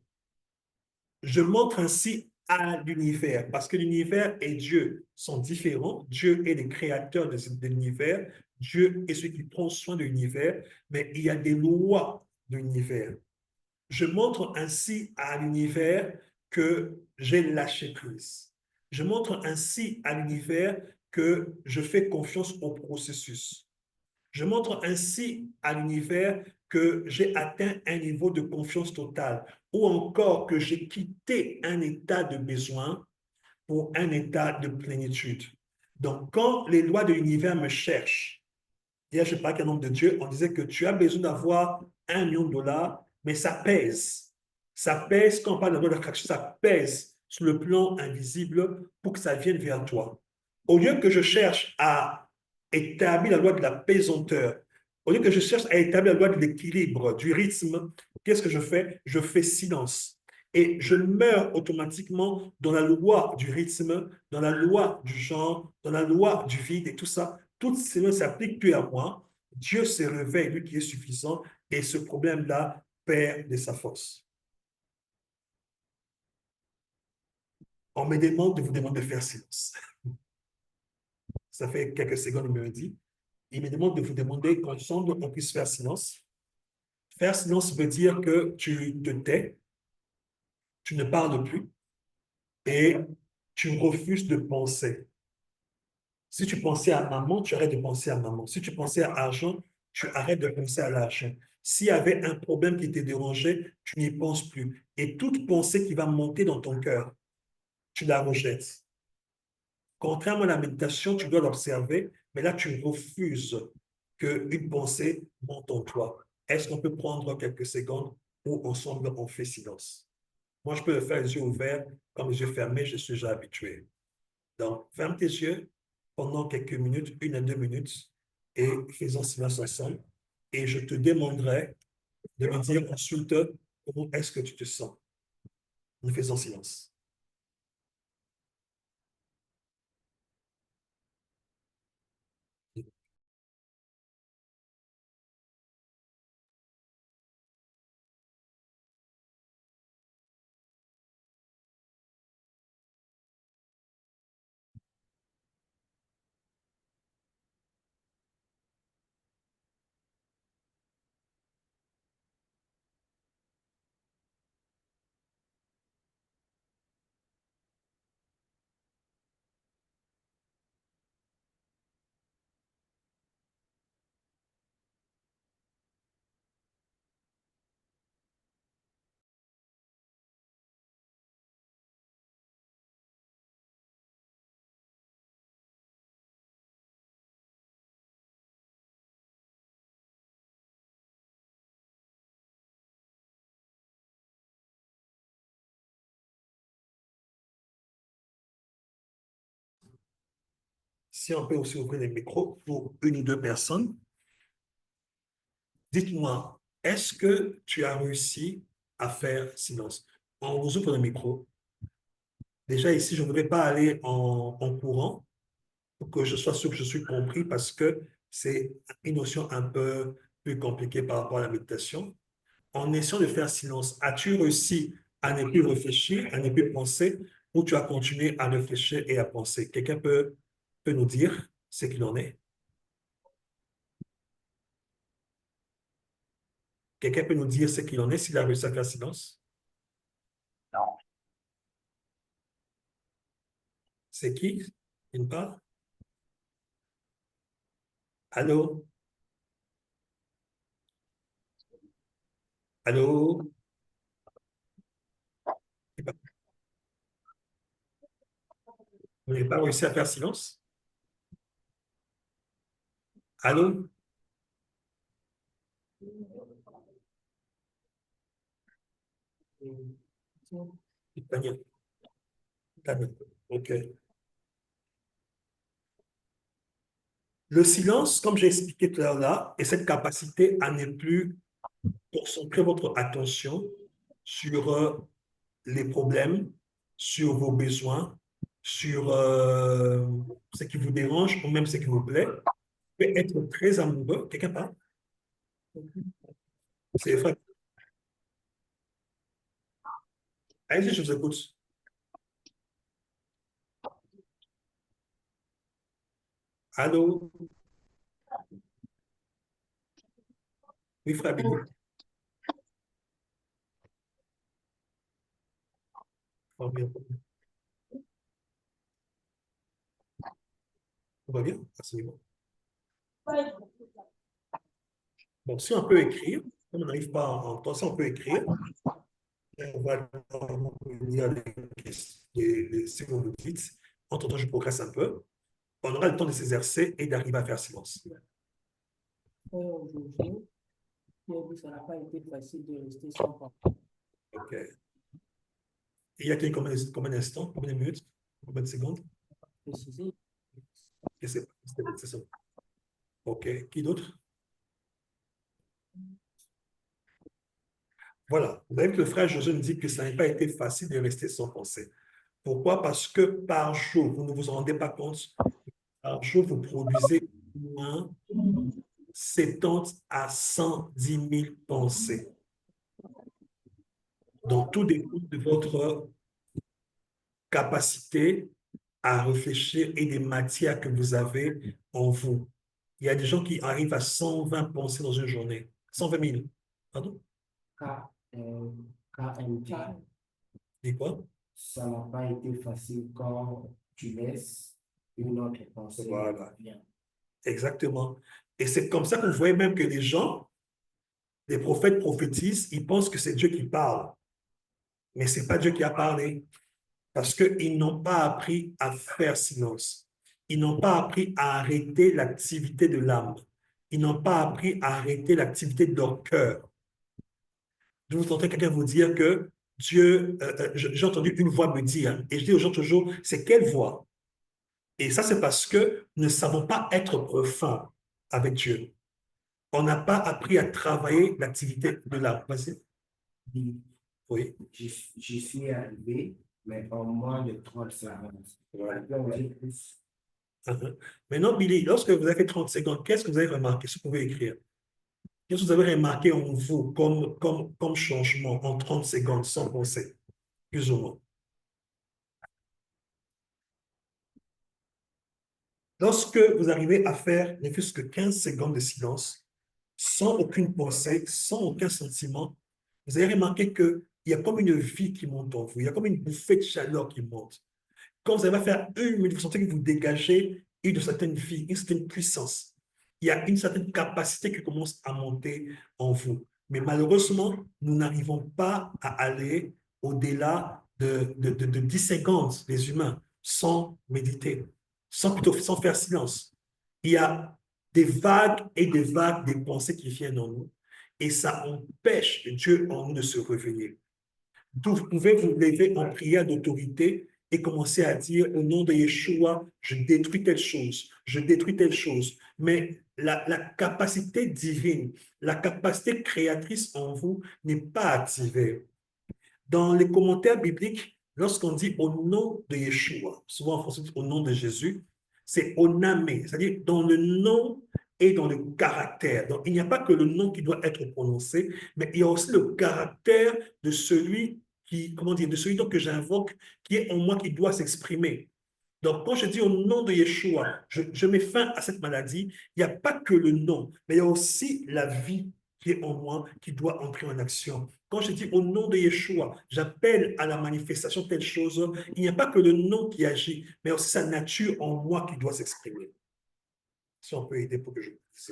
Je montre ainsi à l'univers, parce que l'univers et Dieu sont différents. Dieu est le créateur de l'univers. Dieu est celui qui prend soin de l'univers, mais il y a des lois de l'univers. Je montre ainsi à l'univers que j'ai lâché prise. Je montre ainsi à l'univers que je fais confiance au processus. Je montre ainsi à l'univers que j'ai atteint un niveau de confiance totale ou encore que j'ai quitté un état de besoin pour un état de plénitude. Donc, quand les lois de l'univers me cherchent, hier, je parlais qu'un nombre de Dieu, on disait que tu as besoin d'avoir 1 million de dollars, mais ça pèse. Ça pèse, quand on parle de loi d'attraction, ça pèse sur le plan invisible pour que ça vienne vers toi. Au lieu que je cherche à établir la loi de la pesanteur, au lieu que je cherche à établir la loi de l'équilibre, du rythme, qu'est-ce que je fais? Je fais silence. Et je meurs automatiquement dans la loi du rythme, dans la loi du genre, dans la loi du vide et tout ça. Toutes ces lois ne s'appliquent plus à moi. Dieu se réveille, lui qui est suffisant, et ce problème-là perd de sa force. On me demande de vous demander de faire silence. Ça fait quelques secondes, il me dit. Il me demande de vous demander qu'ensemble, on puisse faire silence. Faire silence veut dire que tu te tais, tu ne parles plus et tu refuses de penser. Si tu pensais à maman, tu arrêtes de penser à maman. Si tu pensais à argent, tu arrêtes de penser à l'argent. S'il y avait un problème qui te dérangeait, tu n'y penses plus. Et toute pensée qui va monter dans ton cœur, tu la rejettes. Contrairement à la méditation, tu dois l'observer, mais là, tu refuses qu'une pensée monte en toi. Est-ce qu'on peut prendre quelques secondes où ensemble on fait silence? Moi, je peux le faire les yeux ouverts, comme les yeux fermés, je suis déjà habitué. Donc, ferme tes yeux pendant quelques minutes, 1 à 2 minutes, et faisons silence ensemble. Et je te demanderai de me dire ensuite comment est-ce que tu te sens. Nous faisons silence. Si on peut aussi ouvrir les micros pour 1 ou 2 personnes, dites-moi, est-ce que tu as réussi à faire silence? On vous ouvre le micro. Déjà ici, je ne voudrais pas aller en courant pour que je sois sûr que je suis compris parce que c'est une notion un peu plus compliquée par rapport à la méditation. En essayant de faire silence, as-tu réussi à ne plus réfléchir, à ne plus penser, ou tu as continué à réfléchir et à penser? Quelqu'un peut nous dire ce qu'il en est? Quelqu'un peut nous dire ce qu'il en est s'il a réussi à faire silence? Non. C'est qui? Il me parle? Allô? Allô? Vous n'avez pas réussi à faire silence? Allô? Daniel. Daniel. OK. Le silence, comme j'ai expliqué tout à l'heure là, est cette capacité à ne plus concentrer votre attention sur les problèmes, sur vos besoins, sur ce qui vous dérange ou même ce qui vous plaît. Vous pouvez être très amoureux. Quelqu'un parle? C'est vrai. Allez-y, je vous écoute. Allô? Oui, frère Billy. Tout va bien. Tout va bien? Ah, c'est bon. Bon, si on peut écrire, on n'arrive pas à entendre, si on peut écrire, on va lire ce que vous dites. Entre-temps, je progresse un peu. On aura le temps de s'exercer et d'arriver à faire silence. Aujourd'hui, ça n'a pas été facile de rester sans papa. OK. Et il y a combien d'instants, combien de minutes, combien de secondes? Préciser. C'est ça. OK. Qui d'autre? Voilà. Vous avez vu que le frère José nous dit que ça n'a pas été facile de rester sans penser. Pourquoi? Parce que par jour, vous ne vous en rendez pas compte, par jour, vous produisez au moins 70 à 110 000 pensées. Donc, tout dépend de votre capacité à réfléchir et des matières que vous avez en vous. Il y a des gens qui arrivent à 120 pensées dans une journée. 120 000. Pardon? KMT, Dis quoi? ça n'a pas été facile quand tu laisses une autre pensée. Voilà. Bien. Exactement. Et c'est comme ça que vous voyez même que les gens, les prophètes prophétisent, ils pensent que c'est Dieu qui parle. Mais ce n'est pas Dieu qui a parlé. Parce qu'ils n'ont pas appris à faire silence. Ils n'ont pas appris à arrêter l'activité de l'âme. Ils n'ont pas appris à arrêter l'activité de leur cœur. Je vous entends quelqu'un vous dire que Dieu, j'ai entendu une voix me dire, et je dis aux gens toujours, c'est quelle voix? Et ça, c'est parce que nous ne savons pas être profonds avec Dieu. On n'a pas appris à travailler l'activité de l'âme. Vas-y. Oui. J'y suis arrivé, mais en moins de 30 secondes. Voilà. Plus. Maintenant, Billy, lorsque vous avez fait 30 secondes, qu'est-ce que vous avez remarqué? Ce que vous pouvez écrire. Qu'est-ce que vous avez remarqué en vous comme changement en 30 secondes sans penser, plus ou moins? Lorsque vous arrivez à faire ne fût-ce que 15 secondes de silence, sans aucune pensée, sans aucun sentiment, vous avez remarqué qu'il y a comme une vie qui monte en vous, il y a comme une bouffée de chaleur qui monte. Quand vous allez faire une minute, vous sentez que vous dégagez une certaine vie, une certaine puissance. Il y a une certaine capacité qui commence à monter en vous. Mais malheureusement, nous n'arrivons pas à aller au-delà de 10 secondes, les humains, sans méditer, sans faire silence. Il y a des vagues et des vagues de pensées qui viennent en nous et ça empêche Dieu en nous de se réveiller. Donc, vous pouvez vous lever en prière d'autorité et commencer à dire au nom de Yeshua, je détruis telle chose, je détruis telle chose. Mais la capacité divine, la capacité créatrice en vous n'est pas activée. Dans les commentaires bibliques, lorsqu'on dit au nom de Yeshua, souvent en français, au nom de Jésus, c'est onamé, c'est-à-dire dans le nom et dans le caractère. Donc, il n'y a pas que le nom qui doit être prononcé, mais il y a aussi le caractère de celui qui, comment dire, de celui donc que j'invoque, qui est en moi, qui doit s'exprimer. Donc, quand je dis au nom de Yeshua, je mets fin à cette maladie, il n'y a pas que le nom, mais il y a aussi la vie qui est en moi, qui doit entrer en action. Quand je dis au nom de Yeshua, j'appelle à la manifestation telle chose, il n'y a pas que le nom qui agit, mais aussi sa nature en moi qui doit s'exprimer. Si on peut aider pour que je puisse.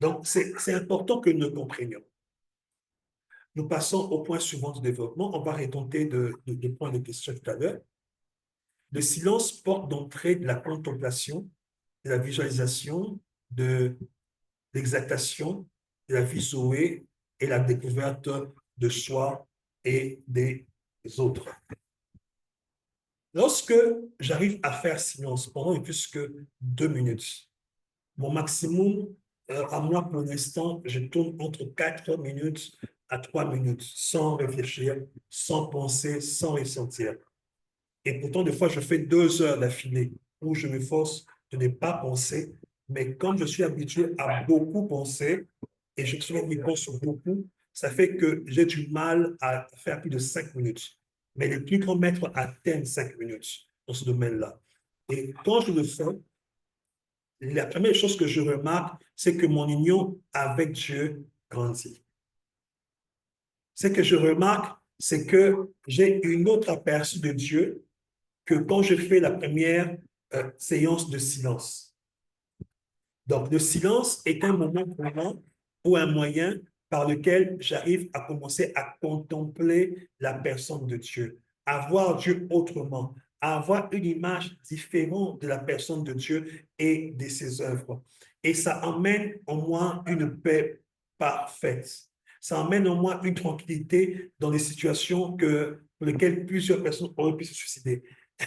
Donc, c'est important que nous comprenions. Nous passons au point suivant du développement. On va retenter de points de question tout à l'heure. Le silence porte d'entrée de la contemplation, de la visualisation, de l'exaltation, de la vie sauvée et la découverte de soi et des autres. Lorsque j'arrive à faire silence pendant plus que 2 minutes, mon maximum à moi pour l'instant, je tourne entre 4 minutes à 3 minutes sans réfléchir, sans penser, sans ressentir. Et pourtant, des fois, je fais 2 heures d'affilée où je me force de ne pas penser. Mais comme je suis habitué à beaucoup penser et je suis habitué sur beaucoup, ça fait que j'ai du mal à faire plus de 5 minutes. Mais les plus grands maîtres atteignent 5 minutes dans ce domaine-là. Et quand je le fais, la première chose que je remarque, c'est que mon union avec Dieu grandit. Ce que je remarque, c'est que j'ai une autre aperçu de Dieu que quand je fais la première séance de silence. Donc, le silence est un moment pour moi ou un moyen par lequel j'arrive à commencer à contempler la personne de Dieu, à voir Dieu autrement, à avoir une image différente de la personne de Dieu et de ses œuvres. Et ça emmène en moi une paix parfaite. Ça emmène en moi une tranquillité dans des situations pour lesquelles plusieurs personnes auraient pu se suicider.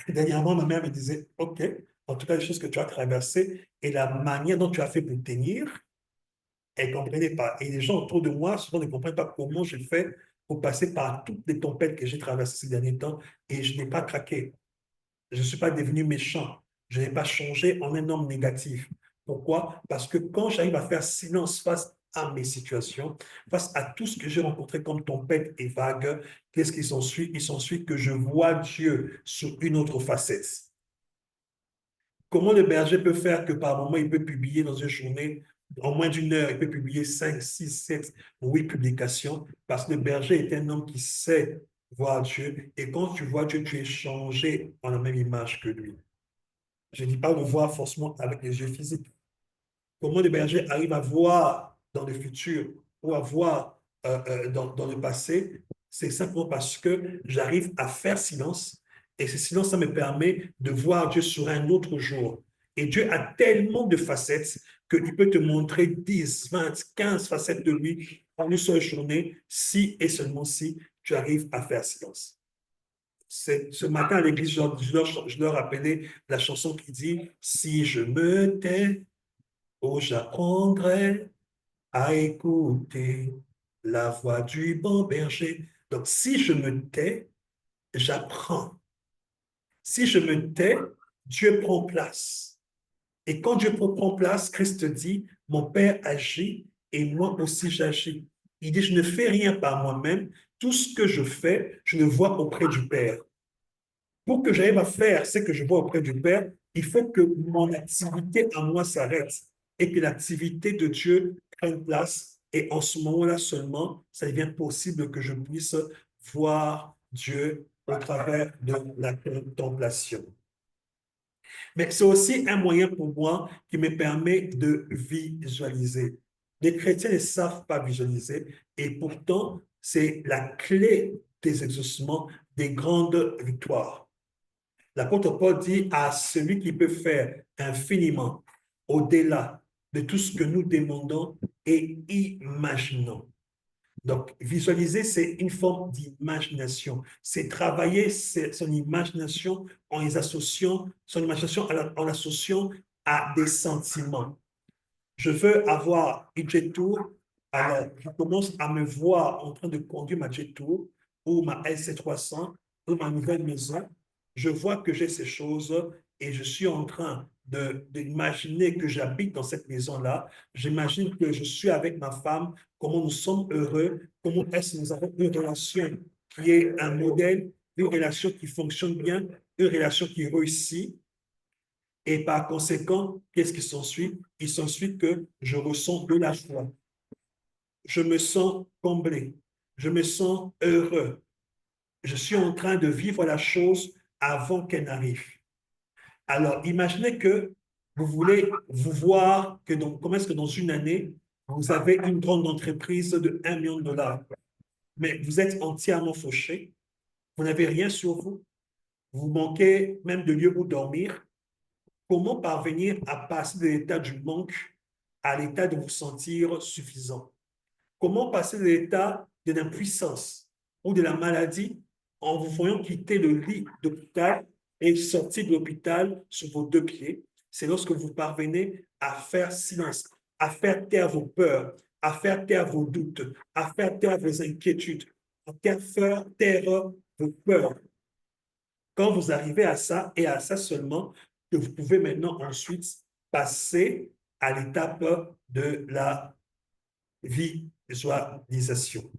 Dernièrement, ma mère me disait, OK, en tout cas, les choses que tu as traversées et la manière dont tu as fait pour tenir, elle ne comprenait pas. Et les gens autour de moi, souvent, ne comprennent pas comment j'ai fait pour passer par toutes les tempêtes que j'ai traversées ces derniers temps et je n'ai pas craqué. Je ne suis pas devenu méchant. Je n'ai pas changé en un homme négatif. Pourquoi? Parce que quand j'arrive à faire silence face à mes situations, face à tout ce que j'ai rencontré comme tempête et vague, qu'est-ce qui s'ensuit? Il s'ensuit que je vois Dieu sous une autre facette. Comment le berger peut faire que par moment, il peut publier dans une journée, en moins d'1 heure, il peut publier 5, 6, 7, 8 publications, parce que le berger est un homme qui sait voir Dieu, et quand tu vois Dieu, tu es changé en la même image que lui. Je ne dis pas le voir forcément avec les yeux physiques. Comment le berger arrive à voir dans le futur ou à voir dans le passé, c'est simplement parce que j'arrive à faire silence et ce silence, ça me permet de voir Dieu sur un autre jour. Et Dieu a tellement de facettes qu'il peut te montrer 10, 20, 15 facettes de lui en une seule journée, si et seulement si tu arrives à faire silence. Ce matin à l'église, je leur rappelais la chanson qui dit « Si je me tais, oh, j'apprendrai à écouter la voix du bon berger. » Donc, si je me tais, j'apprends. Si je me tais, Dieu prend place. Et quand Dieu prend place, Christ dit, mon Père agit et moi aussi j'agis. Il dit, je ne fais rien par moi-même. Tout ce que je fais, je le vois auprès du Père. Pour que j'arrive à faire ce que je vois auprès du Père, il faut que mon activité à moi s'arrête et que l'activité de Dieu prenne place. Et en ce moment-là seulement, ça devient possible que je puisse voir Dieu au travers de la contemplation. Mais c'est aussi un moyen pour moi qui me permet de visualiser. Les chrétiens ne savent pas visualiser et pourtant, c'est la clé des exaucements, des grandes victoires. L'apôtre Paul dit à celui qui peut faire infiniment au-delà de tout ce que nous demandons et imaginons. Donc, visualiser, c'est une forme d'imagination. C'est travailler son imagination en les associant, son imagination en l'associant à des sentiments. Je veux avoir une jet tour, alors je commence à me voir en train de conduire ma jet tour ou ma LC300 ou ma nouvelle maison. Je vois que j'ai ces choses et je suis en train d'imaginer que j'habite dans cette maison-là. J'imagine que je suis avec ma femme, comment nous sommes heureux, comment est-ce que nous avons une relation qui est un modèle, une relation qui fonctionne bien, une relation qui réussit. Et par conséquent, qu'est-ce qui s'ensuit? Il s'ensuit que je ressens de la joie. Je me sens comblé. Je me sens heureux. Je suis en train de vivre la chose avant qu'elle n'arrive. Alors, imaginez que vous voulez vous voir que comment est-ce que dans une année, vous avez une grande entreprise de 1 million de dollars, mais vous êtes entièrement fauché, vous n'avez rien sur vous, vous manquez même de lieu où dormir. Comment parvenir à passer de l'état du manque à l'état de vous sentir suffisant? Comment passer de l'état de l'impuissance ou de la maladie en vous voyant quitter le lit d'hôpital et sortir de l'hôpital sur vos 2 pieds? C'est lorsque vous parvenez à faire silence, à faire taire vos peurs, à faire taire vos doutes, à faire taire vos inquiétudes, à faire taire vos peurs. Quand vous arrivez à ça et à ça seulement, que vous pouvez maintenant ensuite passer à l'étape de la visualisation.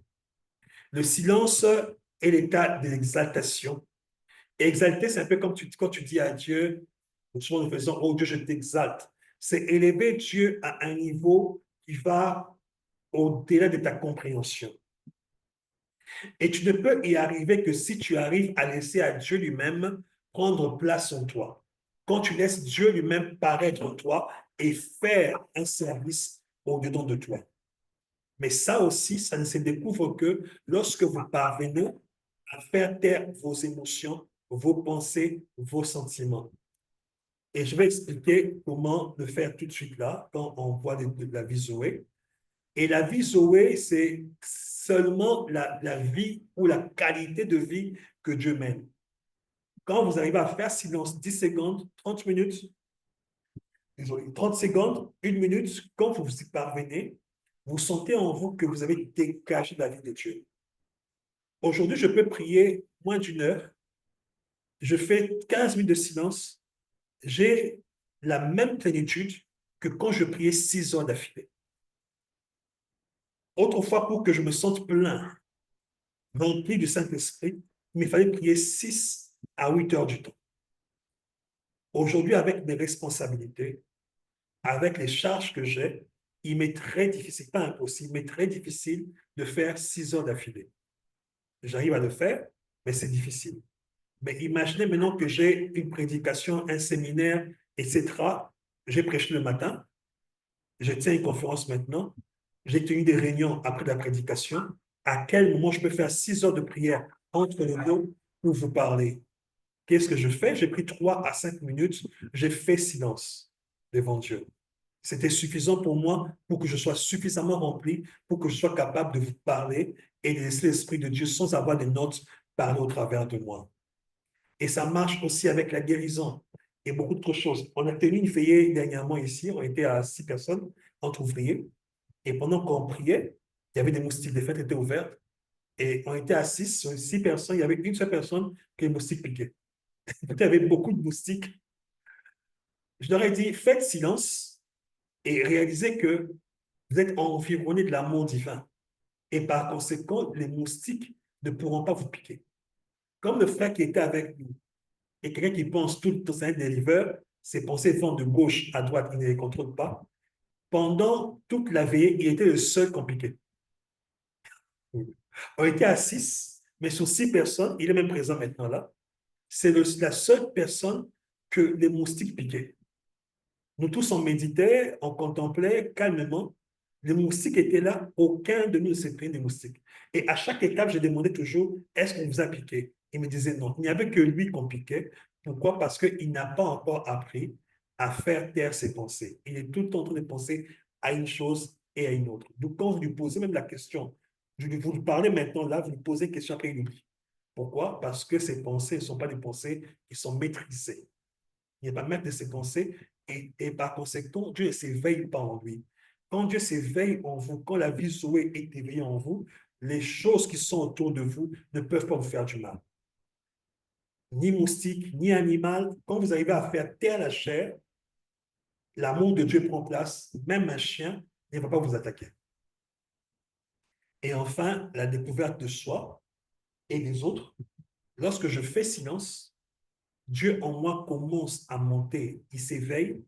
Le silence est l'état de l'exaltation. Exalter, c'est un peu comme quand tu dis à Dieu, souvent nous faisons, oh Dieu, je t'exalte. C'est élever Dieu à un niveau qui va au-delà de ta compréhension. Et tu ne peux y arriver que si tu arrives à laisser à Dieu lui-même prendre place en toi. Quand tu laisses Dieu lui-même paraître en toi et faire un service au-dedans de toi. Mais ça aussi, ça ne se découvre que lorsque vous parvenez à faire taire vos émotions, vos pensées, vos sentiments. Et je vais expliquer comment le faire tout de suite là, quand on voit de la vie Zoé. Et la vie Zoé, c'est seulement la vie ou la qualité de vie que Dieu mène. Quand vous arrivez à faire silence 10 secondes, 30 minutes, 30 secondes, 1 minute, quand vous y parvenez, vous sentez en vous que vous avez dégagé la vie de Dieu. Aujourd'hui, je peux prier moins d'1 heure, je fais 15 minutes de silence, j'ai la même plénitude que quand je priais 6 heures d'affilée. Autrefois, pour que je me sente plein, rempli du Saint-Esprit, il me fallait prier 6 à 8 heures du temps. Aujourd'hui, avec mes responsabilités, avec les charges que j'ai, il m'est très difficile, pas impossible, mais très difficile de faire 6 heures d'affilée. J'arrive à le faire, mais c'est difficile. Mais imaginez maintenant que j'ai une prédication, un séminaire, etc. J'ai prêché le matin, je tiens une conférence maintenant, j'ai tenu des réunions après la prédication. À quel moment je peux faire 6 heures de prière entre les deux pour vous parler? Qu'est-ce que je fais? J'ai pris 3 à 5 minutes, j'ai fait silence devant Dieu. C'était suffisant pour moi pour que je sois suffisamment rempli, pour que je sois capable de vous parler et de laisser l'Esprit de Dieu sans avoir des notes parler au travers de moi. Et ça marche aussi avec la guérison et beaucoup d'autres choses. On a tenu une veillée dernièrement ici, on était à 6 personnes entre ouvriers. Et pendant qu'on priait, il y avait des moustiques, les fenêtres étaient ouvertes. Et on était à 6, sur 6 personnes, il y avait une seule personne que les moustiques piquaient. Il y avait beaucoup de moustiques. Je leur ai dit, faites silence et réalisez que vous êtes environné de l'amour divin. Et par conséquent, les moustiques ne pourront pas vous piquer. Comme le frère qui était avec nous, et quelqu'un qui pense tout le temps, c'est un délivreur, ses pensées vont de gauche à droite, il ne les contrôle pas. Pendant toute la veillée, il était le seul compliqué. On était à 6, mais sur 6 personnes, il est même présent maintenant là, c'est la seule personne que les moustiques piquaient. Nous tous, on méditait, on contemplait calmement. Les moustiques étaient là, aucun de nous ne s'est pris des moustiques. Et à chaque étape, je demandais toujours, est-ce qu'on vous a piqué? Il me disait non. Il n'y avait que lui qu'on piquait. Pourquoi? Parce qu'il n'a pas encore appris à faire taire ses pensées. Il est tout le temps en train de penser à une chose et à une autre. Donc, quand vous lui posez même la question, je vais vous parler maintenant là, vous lui posez une question, après il oublie. Pourquoi? Parce que ces pensées ne sont pas des pensées qui sont maîtrisées. Il n'est pas maître de ses pensées et par conséquent, Dieu ne s'éveille pas en lui. Quand Dieu s'éveille en vous, quand la vie Zoé est éveillée en vous, les choses qui sont autour de vous ne peuvent pas vous faire du mal. Ni moustique, ni animal. Quand vous arrivez à faire taire la chair, l'amour de Dieu prend place. Même un chien ne va pas vous attaquer. Et enfin, la découverte de soi et des autres. Lorsque je fais silence, Dieu en moi commence à monter, il s'éveille,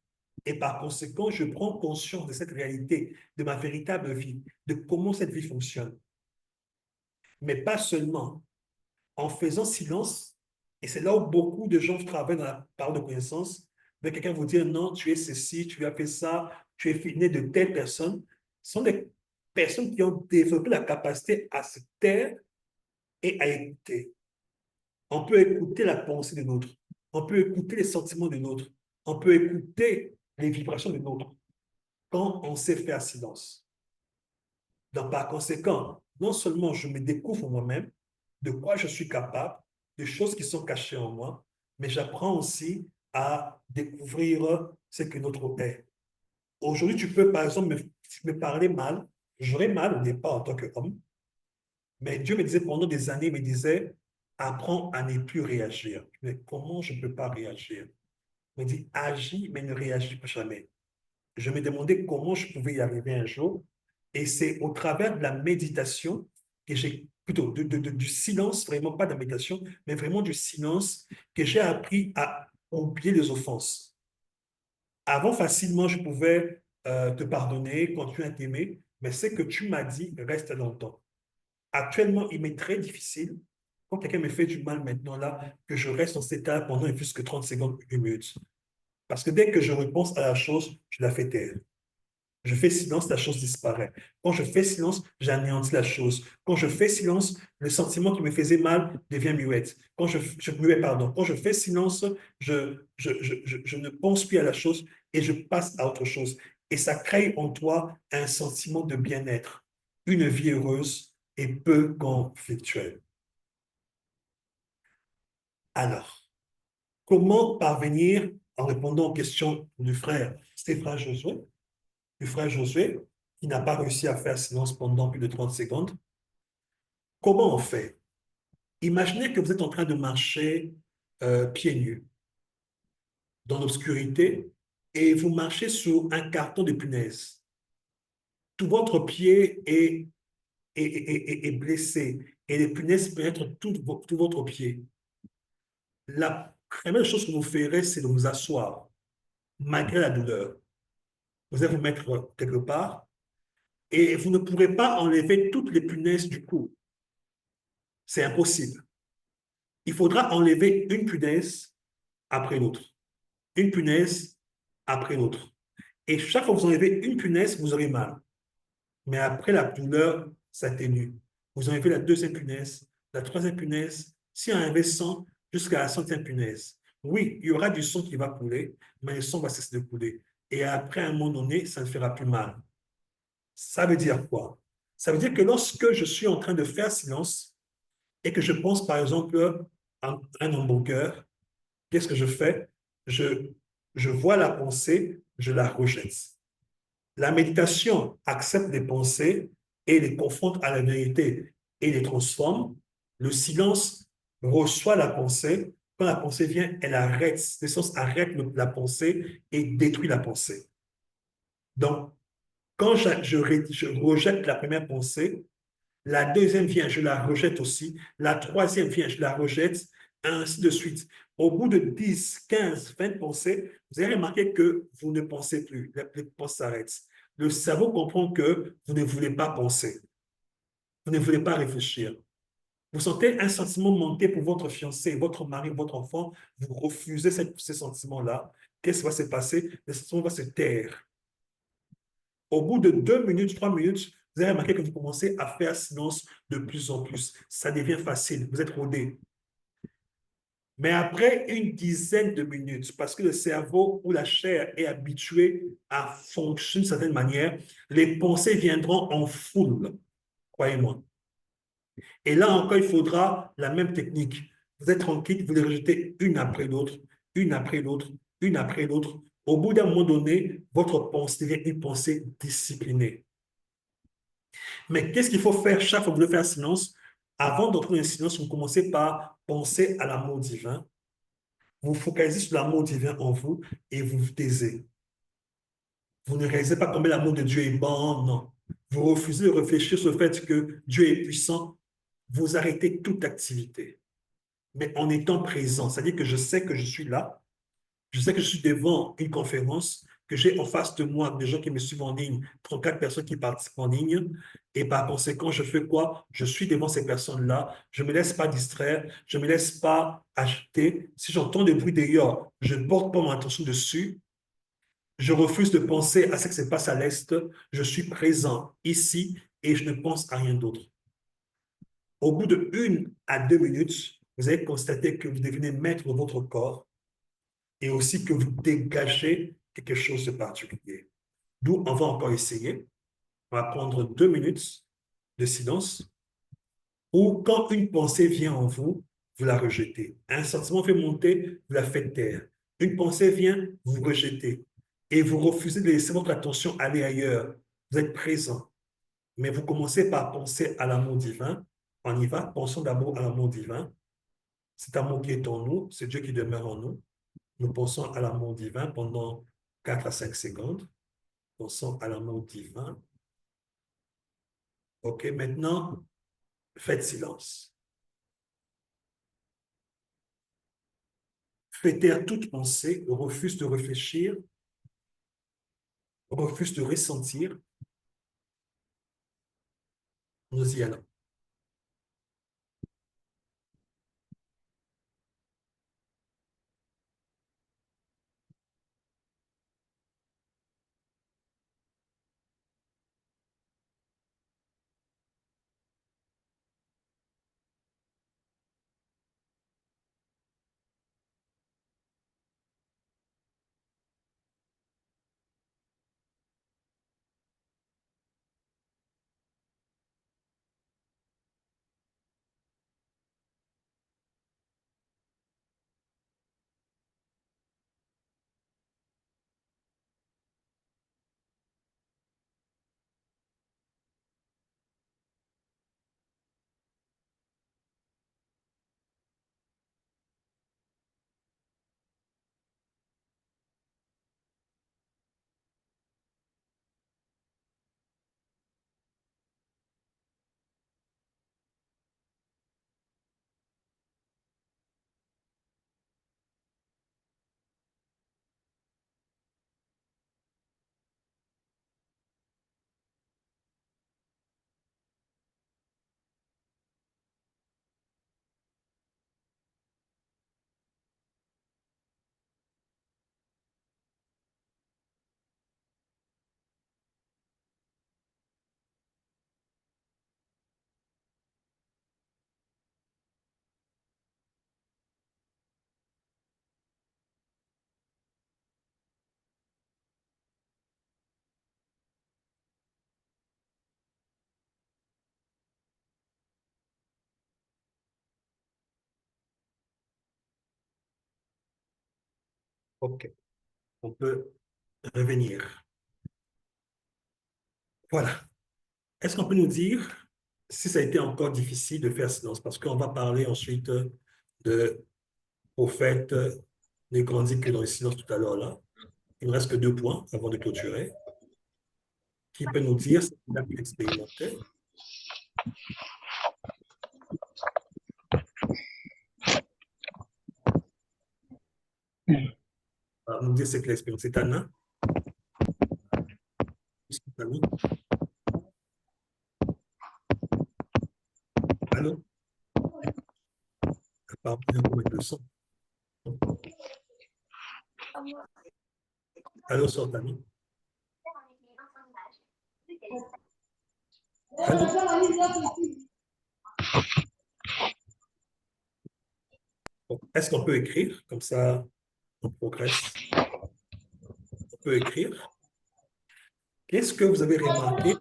et par conséquent, je prends conscience de cette réalité, de ma véritable vie, de comment cette vie fonctionne. Mais pas seulement en faisant silence, et c'est là où beaucoup de gens travaillent dans la parole de connaissance, mais quelqu'un vous dire non, tu es ceci, tu as fait ça, tu es né de telle personne. Ce sont des personnes qui ont développé la capacité à se taire et à écouter. On peut écouter la pensée de l'autre, on peut écouter les sentiments de l'autre, on peut écouter les vibrations de l'autre quand on sait faire silence. Donc, par conséquent, non seulement je me découvre moi-même, de quoi je suis capable, des choses qui sont cachées en moi, mais j'apprends aussi à découvrir ce que l'autre est. Aujourd'hui, tu peux, par exemple, me parler mal. J'aurais mal au départ en tant qu'homme, mais Dieu me disait pendant des années, il me disait, apprends à ne plus réagir. Mais comment je ne peux pas réagir? Il me dit, agis, mais ne réagis pas jamais. Je me demandais comment je pouvais y arriver un jour. Et c'est au travers de la méditation que j'ai, plutôt du silence, vraiment pas de la méditation, mais vraiment du silence, que j'ai appris à oublier les offenses. Avant, facilement, je pouvais te pardonner, continuer à t'aimer, mais ce que tu m'as dit reste longtemps. Actuellement, il m'est très difficile, quand quelqu'un me fait du mal maintenant, là, que je reste dans cet état pendant plus que 30 secondes, une minute. Parce que dès que je repense à la chose, je la fais taire. Je fais silence, la chose disparaît. Quand je fais silence, j'anéantis la chose. Quand je fais silence, le sentiment qui me faisait mal devient muette. Muet, pardon. Quand je fais silence, je ne pense plus à la chose et je passe à autre chose. Et ça crée en toi un sentiment de bien-être, une vie heureuse et peu conflictuelle. Alors, comment parvenir, en répondant aux questions du frère Stéphane Josué, du frère Josué, qui n'a pas réussi à faire silence pendant plus de 30 secondes. Comment on fait? Imaginez que vous êtes en train de marcher pieds nus dans l'obscurité et vous marchez sur un carton de punaises. Tout votre pied est blessé et les punaises pénètrent tout votre pied. La première chose que vous ferez, c'est de vous asseoir, malgré la douleur. Vous allez vous mettre quelque part et vous ne pourrez pas enlever toutes les punaises du cou. C'est impossible. Il faudra enlever une punaise après l'autre. Une punaise après l'autre. Et chaque fois que vous enlevez une punaise, vous aurez mal. Mais après, la douleur s'atténue. Vous enlevez la deuxième punaise, la troisième punaise, si on enlève 100 jusqu'à la centième punaise. Oui, il y aura du sang qui va couler, mais le sang va cesser de couler. Et après, à un moment donné, ça ne fera plus mal. Ça veut dire quoi? Ça veut dire que lorsque je suis en train de faire silence et que je pense, par exemple, à un hamburger, qu'est-ce que je fais? Je vois la pensée, je la rejette. La méditation accepte les pensées et les confronte à la vérité et les transforme. Le silence reçoit la pensée. Quand la pensée vient, elle arrête. Le silence arrête la pensée et détruit la pensée. Donc, quand je rejette la première pensée, la deuxième vient, je la rejette aussi. La troisième vient, je la rejette, ainsi de suite. Au bout de 10, 15, 20 pensées, vous allez remarquer que vous ne pensez plus. Les pensées s'arrêtent. Le cerveau comprend que vous ne voulez pas penser. Vous ne voulez pas réfléchir. Vous sentez un sentiment monter pour votre fiancé, votre mari, votre enfant. Vous refusez ces sentiments-là. Qu'est-ce qui va se passer? Le sentiment va se taire. Au bout de 2 minutes, 3 minutes, vous allez remarquer que vous commencez à faire silence de plus en plus. Ça devient facile, vous êtes rodé. Mais après une dizaine de minutes, parce que le cerveau ou la chair est habitué à fonctionner d'une certaine manière, les pensées viendront en foule, croyez-moi. Et là encore, il faudra la même technique. Vous êtes tranquille, vous les rejetez une après l'autre, une après l'autre, une après l'autre. Au bout d'un moment donné, votre pensée devient une pensée disciplinée. Mais qu'est-ce qu'il faut faire chaque fois que vous voulez faire un silence? Avant d'entrer dans le silence, vous commencez par penser à l'amour divin. Vous focalisez sur l'amour divin en vous et vous vous taisez. Vous ne réalisez pas combien l'amour de Dieu est bon, non. Vous refusez de réfléchir sur le fait que Dieu est puissant. Vous arrêtez toute activité. mais en étant présent. C'est-à-dire que je sais que je suis là, je sais que je suis devant une conférence, que j'ai en face de moi des gens qui me suivent en ligne, 34 personnes qui participent en ligne, et par conséquent, je fais quoi? Je suis devant ces personnes-là, je ne me laisse pas distraire, je ne me laisse pas agiter. Si j'entends des bruits dehors, je ne porte pas mon attention dessus, je refuse de penser à ce qui se passe à l'Est, je suis présent ici et je ne pense à rien d'autre. Au bout de 1 à 2 minutes, vous allez constater que vous devenez maître de votre corps et aussi que vous dégagez quelque chose de particulier. D'où on va encore essayer. On va prendre 2 minutes de silence ou quand une pensée vient en vous, vous la rejetez. Un sentiment fait monter, vous la faites taire. Une pensée vient, vous rejetez. Et vous refusez de laisser votre attention aller ailleurs. Vous êtes présent. Mais vous commencez par penser à l'amour divin. On y va. Pensons d'abord à l'amour divin. Cet amour qui est en nous, c'est Dieu qui demeure en nous. Nous pensons à l'amour divin pendant 4 à 5 secondes. Pensons à l'amour divin. OK, maintenant, faites silence. Faites taire toute pensée, refuse de réfléchir, refuse de ressentir. Nous y allons. OK, on peut revenir. Voilà. Est-ce qu'on peut nous dire si ça a été encore difficile de faire silence? Parce qu'on va parler ensuite de prophète ne grandit que dans le silence tout à l'heure là. Il ne reste que 2 points avant de clôturer. Qui peut nous dire ce qu'il a pu expérimenter? Alors, nous dire ce qu'il a expérimenté. C'est Anna? Allô? Pardon, il y a un problème de son. Allô, sœur Tammy? Allô? Bon, est-ce qu'on peut écrire? Comme ça, on progresse. On peut écrire. Qu'est-ce que vous avez remarqué?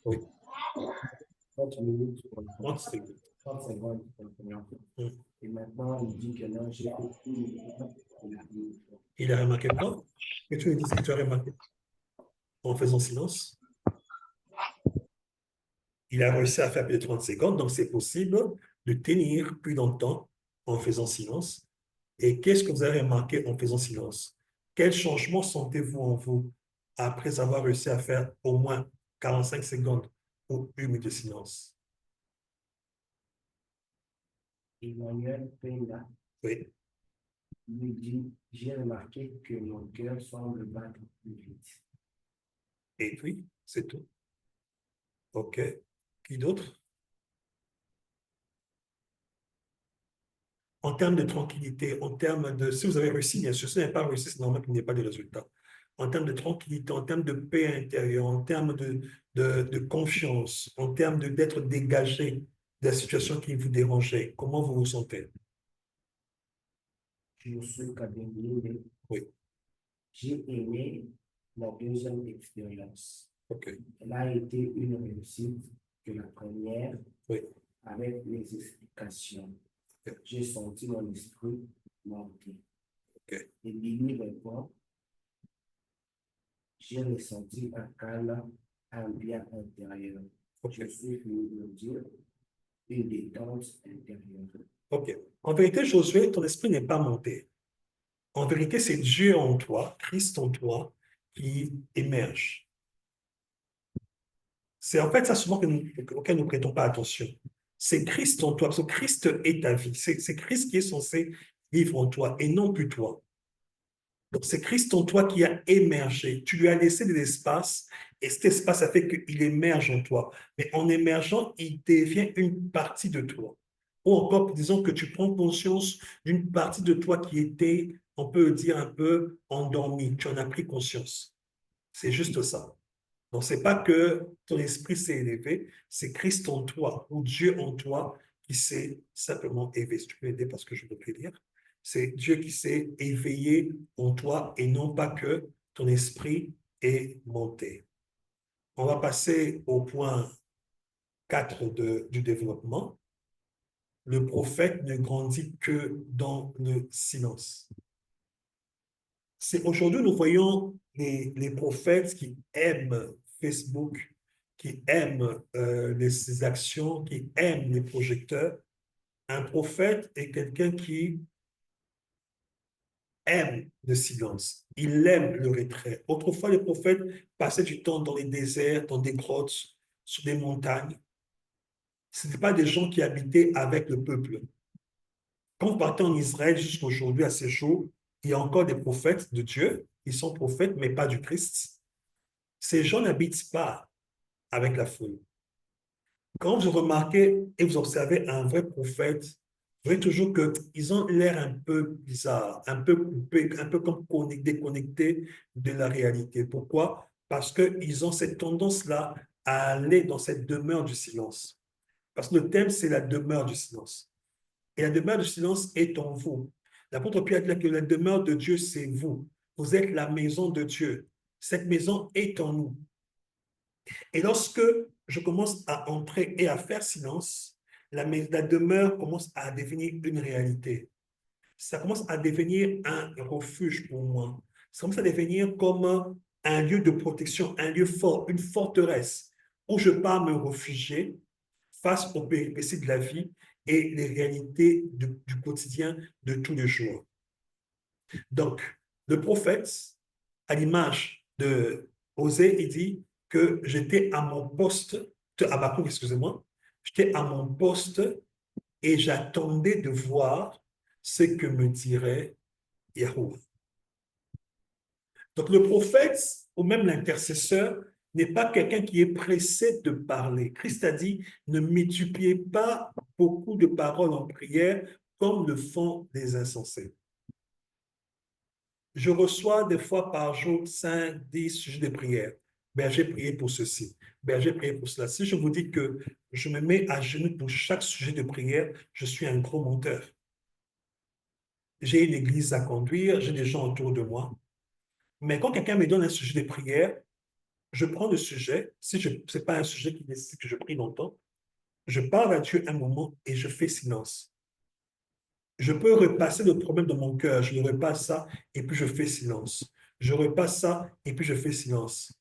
Oui, 30 minutes pour 30 secondes. 30 secondes pour la première fois. Hmm. Et maintenant, il dit que là, j'ai fait tout le temps. Il a remarqué quoi? Que tu me dis ce que tu as remarqué en faisant silence? Il a réussi à faire plus de 30 secondes, donc c'est possible de tenir plus longtemps en faisant silence. Et qu'est-ce que vous avez remarqué en faisant silence? Quel changement sentez-vous en vous après avoir réussi à faire au moins 45 secondes pour 1 minute de silence. Emmanuel Pena Oui. lui dit, j'ai remarqué que mon cœur semble battre plus vite. Et puis, c'est tout. OK. Qui d'autre? En termes de tranquillité, en termes de... Si vous avez réussi, bien sûr, si vous n'avez pas réussi, c'est normal qu'il n'y ait pas de résultat. En termes de tranquillité, en termes de paix intérieure, en termes de confiance, en termes d'être dégagé de la situation qui vous dérangeait, comment vous vous sentez? Je suis Kabengele. Oui. J'ai aimé la deuxième expérience. OK. Elle a été une réussite que la première Oui. avec les explications. Ok. J'ai senti mon esprit monter. OK. Et Billy répond, j'ai ressenti un calme, un bien intérieur. OK. Je suis venu me dire une détente intérieure. OK. En vérité, Josué, ton esprit n'est pas monté. En vérité, c'est Dieu en toi, Christ en toi, qui émerge. C'est en fait ça souvent auquel nous ne prêtons pas attention. C'est Christ en toi, parce que Christ est ta vie. C'est Christ qui est censé vivre en toi et non plus toi. Donc c'est Christ en toi qui a émergé. Tu lui as laissé de l'espace et cet espace a fait qu'il émerge en toi. Mais en émergeant, il devient une partie de toi. Ou encore, disons que tu prends conscience d'une partie de toi qui était, on peut dire, un peu endormie. Tu en as pris conscience. C'est juste ça. Donc, ce n'est pas que ton esprit s'est élevé, c'est Christ en toi ou Dieu en toi qui s'est simplement éveillé. Si tu peux aider parce que je ne peux plus lire. C'est Dieu qui s'est éveillé en toi et non pas que ton esprit est monté. On va passer au point 4 du développement. Le prophète ne grandit que dans le silence. Aujourd'hui, nous voyons les prophètes qui aiment Facebook, qui aiment les actions, qui aiment les projecteurs. Un prophète est quelqu'un qui aime le silence. Il aime le retrait. Autrefois, les prophètes passaient du temps dans les déserts, dans des grottes, sur des montagnes. Ce n'étaient pas des gens qui habitaient avec le peuple. Quand vous partez en Israël jusqu'à aujourd'hui, à ces jours, il y a encore des prophètes de Dieu. Ils sont prophètes, mais pas du Christ. Ces gens n'habitent pas avec la foule. Quand vous remarquez et vous observez un vrai prophète, vous voyez toujours qu'ils ont l'air un peu bizarre, un peu coupés, un peu comme déconnectés de la réalité. Pourquoi? Parce qu'ils ont cette tendance-là à aller dans cette demeure du silence. Parce que le thème, c'est la demeure du silence. Et la demeure du silence est en vous. L'apôtre Pierre dit que la demeure de Dieu, c'est vous. Vous êtes la maison de Dieu. Cette maison est en nous. Et lorsque je commence à entrer et à faire silence, la demeure commence à devenir une réalité. Ça commence à devenir un refuge pour moi. Ça commence à devenir comme un lieu de protection, un lieu fort, une forteresse où je pars me réfugier face aux péripéties de la vie et les réalités du quotidien de tous les jours. Donc, le prophète, à l'image de Osée, il dit que j'étais à mon poste, à Habakkuk, excusez-moi, j'étais à mon poste et j'attendais de voir ce que me dirait Yahweh. Donc, le prophète, ou même l'intercesseur, n'est pas quelqu'un qui est pressé de parler. Christ a dit, ne multipliez pas beaucoup de paroles en prière comme le font les insensés. Je reçois des fois par jour 5, 10 sujets de prière. Ben, j'ai prié pour ceci. Ben, j'ai prié pour cela. Si je vous dis que je me mets à genoux pour chaque sujet de prière, je suis un gros menteur. J'ai une église à conduire, j'ai des gens autour de moi. Mais quand quelqu'un me donne un sujet de prière, je prends le sujet. Si ce n'est pas un sujet qui nécessite que je prie longtemps, je parle à Dieu un moment et je fais silence. Je peux repasser le problème de mon cœur, je le repasse ça et puis je fais silence. Je repasse ça et puis je fais silence.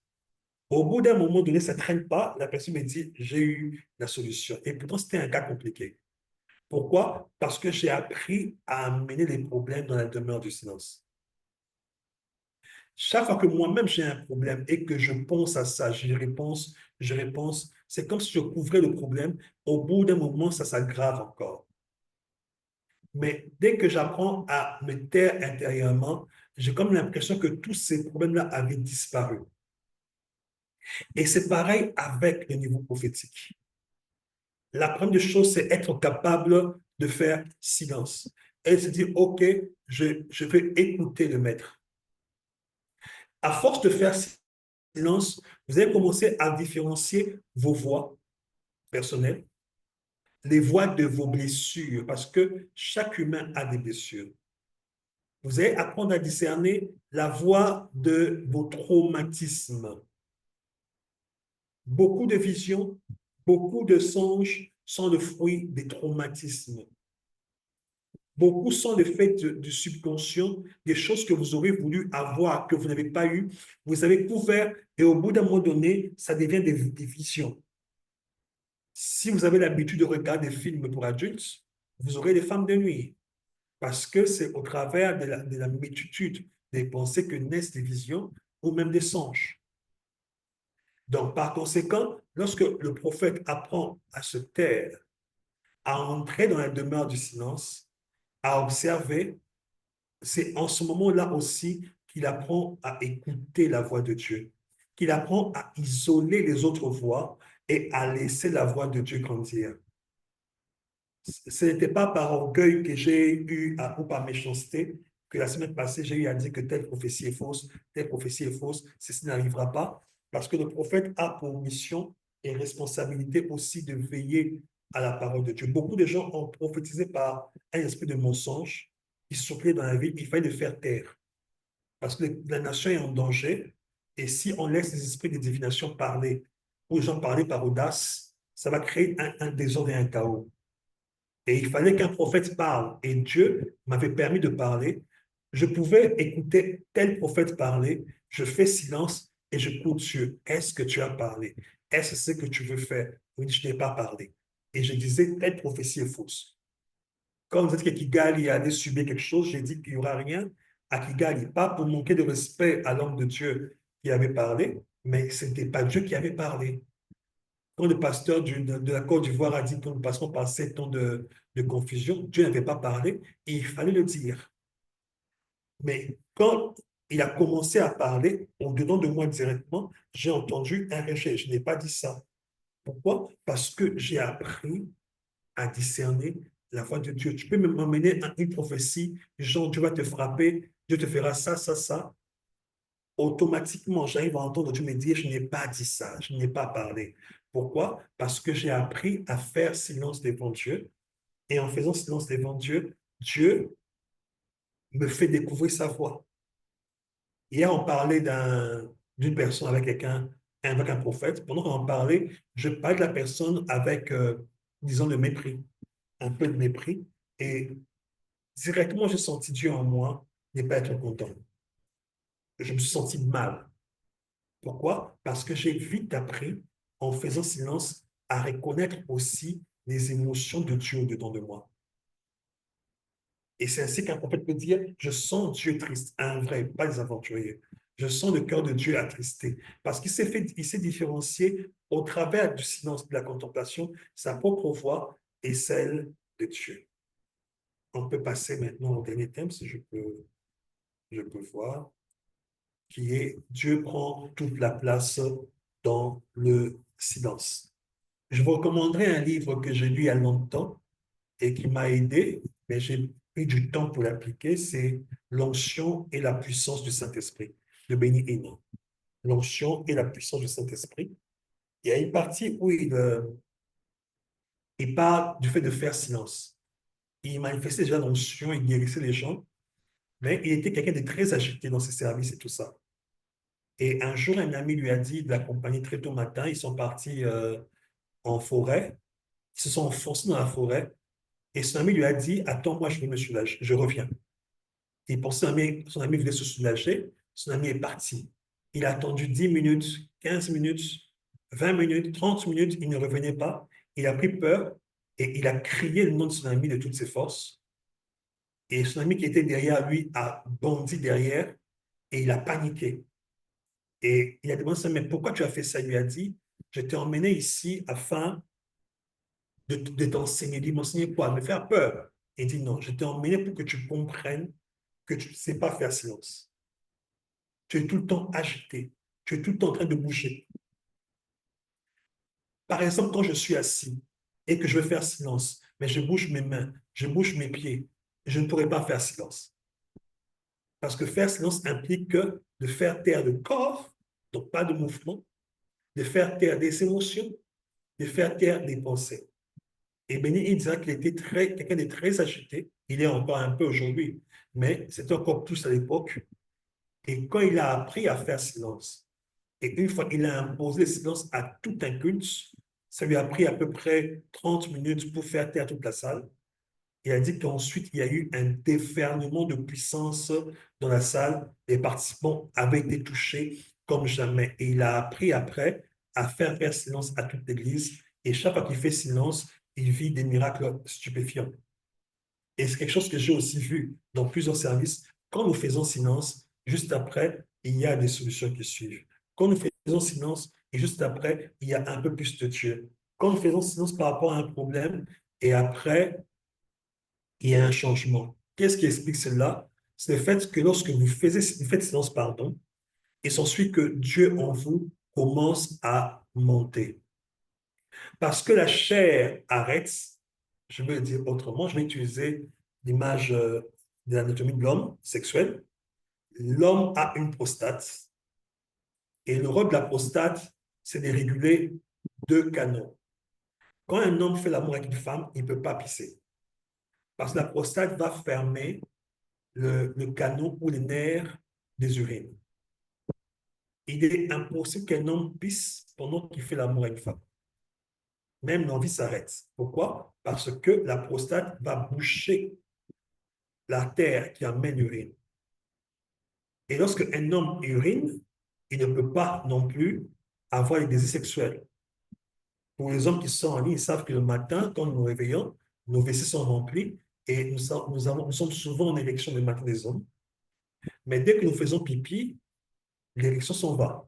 Au bout d'un moment donné, ça ne traîne pas, la personne me dit, j'ai eu la solution. Et pourtant, c'était un cas compliqué. Pourquoi? Parce que j'ai appris à amener les problèmes dans la demeure du silence. Chaque fois que moi-même j'ai un problème et que je pense à ça, je réponds, c'est comme si je couvrais le problème. Au bout d'un moment, ça s'aggrave encore. Mais dès que j'apprends à me taire intérieurement, j'ai comme l'impression que tous ces problèmes-là avaient disparu. Et c'est pareil avec le niveau prophétique. La première chose, c'est être capable de faire silence. Et se dire, OK, je vais écouter le maître. À force de faire silence, vous allez commencer à différencier vos voix personnelles, les voix de vos blessures, parce que chaque humain a des blessures. Vous allez apprendre à discerner la voix de vos traumatismes. Beaucoup de visions, beaucoup de songes sont le fruit des traumatismes. Beaucoup sont le fait du subconscient, des choses que vous aurez voulu avoir, que vous n'avez pas eu. Vous avez couvert et au bout d'un moment donné, ça devient des visions. Si vous avez l'habitude de regarder des films pour adultes, vous aurez des femmes de nuit. Parce que c'est au travers de la multitude des pensées que naissent des visions ou même des songes. Donc, par conséquent, lorsque le prophète apprend à se taire, à entrer dans la demeure du silence, à observer, c'est en ce moment-là aussi qu'il apprend à écouter la voix de Dieu, qu'il apprend à isoler les autres voix et à laisser la voix de Dieu grandir. Ce n'était pas par orgueil que j'ai eu, ou par méchanceté, que la semaine passée, j'ai eu à dire que telle prophétie est fausse, telle prophétie est fausse, ceci n'arrivera pas, parce que le prophète a pour mission et responsabilité aussi de veiller à la parole de Dieu. Beaucoup de gens ont prophétisé par un esprit de mensonge qui soufflait dans la vie, il fallait le faire taire, parce que la nation est en danger, et si on laisse les esprits de divination parler, ou les gens parler par audace, ça va créer un désordre et un chaos. Et il fallait qu'un prophète parle. Et Dieu m'avait permis de parler. Je pouvais écouter tel prophète parler. Je fais silence et je cours Dieu. Est-ce que tu as parlé? Est-ce ce que tu veux faire? Oui, je n'ai pas parlé. Et je disais, telle prophétie est fausse. Quand vous êtes qu'à Kigali et allez subir quelque chose, j'ai dit qu'il n'y aura rien à Kigali. Pas pour manquer de respect à l'homme de Dieu qui avait parlé, mais ce n'était pas Dieu qui avait parlé. Quand le pasteur de la Côte d'Ivoire a dit que nous passerons par 7 ans de confusion, Dieu n'avait pas parlé et il fallait le dire. Mais quand il a commencé à parler, au-dedans de moi directement, j'ai entendu un rejet. Je n'ai pas dit ça. Pourquoi? Parce que j'ai appris à discerner la voix de Dieu. Tu peux m'emmener à une prophétie, genre Dieu va te frapper, Dieu te fera ça, ça, ça. Automatiquement, j'arrive à entendre Dieu me dire, je n'ai pas dit ça, je n'ai pas parlé. Pourquoi? Parce que j'ai appris à faire silence devant Dieu. Et en faisant silence devant Dieu, Dieu me fait découvrir sa voix. Hier, on parlait d'une personne avec quelqu'un, avec un prophète. Pendant qu'on en parlait, je parlais de la personne avec, disons, le mépris, un peu de mépris. Et directement, j'ai senti Dieu en moi ne pas être content. Je me suis senti mal. Pourquoi? Parce que j'ai vite appris, en faisant silence, à reconnaître aussi les émotions de Dieu au-dedans de moi. Et c'est ainsi qu'un prophète peut dire, je sens Dieu triste, un vrai, pas des aventuriers. Je sens le cœur de Dieu attristé. Parce qu'il s'est différencié au travers du silence, de la contemplation, sa propre voix et celle de Dieu. On peut passer maintenant au dernier thème, si je peux voir, qui est Dieu prend toute la place dans le silence. Je vous recommanderais un livre que j'ai lu il y a longtemps et qui m'a aidé, mais j'ai pris du temps pour l'appliquer, c'est L'onction et la puissance du Saint-Esprit de Benny Hinn. L'onction et la puissance du Saint-Esprit. Il y a une partie où il parle du fait de faire silence. Il manifestait déjà l'onction, il guérissait les gens, mais il était quelqu'un de très agité dans ses services et tout ça. Et un jour, un ami lui a dit de l'accompagner très tôt matin. Ils sont partis en forêt. Ils se sont enfoncés dans la forêt. Et son ami lui a dit, attends, moi, je vais me soulager. Je reviens. Et pour son ami voulait se soulager. Son ami est parti. Il a attendu 10 minutes, 15 minutes, 20 minutes, 30 minutes. Il ne revenait pas. Il a pris peur et il a crié le nom de son ami de toutes ses forces. Et son ami qui était derrière lui a bondi derrière Et il a paniqué. Et il a demandé, mais pourquoi tu as fait ça? Il lui a dit, je t'ai emmené ici afin de t'enseigner. Il dit, m'enseigner quoi? Me faire peur. Il dit, non, je t'ai emmené pour que tu comprennes que tu ne sais pas faire silence. Tu es tout le temps agité. Tu es tout le temps en train de bouger. Par exemple, quand je suis assis et que je veux faire silence, mais je bouge mes mains, je bouge mes pieds, je ne pourrais pas faire silence. Parce que faire silence implique de faire taire le corps, donc pas de mouvement, de faire taire des émotions, de faire taire des pensées. Et Béni, il disait qu'il était quelqu'un de très agité. Il est encore un peu aujourd'hui, mais c'était encore plus à l'époque. Et quand il a appris à faire silence, et une fois qu'il a imposé le silence à tout un culte, ça lui a pris à peu près 30 minutes pour faire taire toute la salle. Il a dit qu'ensuite, il y a eu un déferlement de puissance dans la salle. Les participants avaient été touchés comme jamais. Et il a appris après à faire silence à toute l'église. Et chaque fois qu'il fait silence, il vit des miracles stupéfiants. Et c'est quelque chose que j'ai aussi vu dans plusieurs services. Quand nous faisons silence, juste après, il y a des solutions qui suivent. Quand nous faisons silence, et juste après, il y a un peu plus de Dieu. Quand nous faisons silence par rapport à un problème, et après, il y a un changement. Qu'est-ce qui explique cela? C'est le fait que lorsque vous faites silence, pardon, il s'ensuit que Dieu en vous commence à monter. Parce que la chair arrête, je vais le dire autrement, je vais utiliser l'image de l'anatomie de l'homme sexuel. L'homme a une prostate et le rôle de la prostate, c'est de réguler deux canaux. Quand un homme fait l'amour avec une femme, il ne peut pas pisser. Parce que la prostate va fermer le canot ou les nerfs des urines. Il est impossible qu'un homme pisse pendant qu'il fait l'amour à une femme. Même l'envie s'arrête. Pourquoi? Parce que la prostate va boucher l'artère qui amène l'urine. Et lorsque un homme urine, il ne peut pas non plus avoir des désirs sexuels. Pour les hommes qui sont en ligne, ils savent que le matin, quand nous nous réveillons, nos vessies sont remplies et nous sommes souvent en érection le matin des hommes. Mais dès que nous faisons pipi, l'érection s'en va.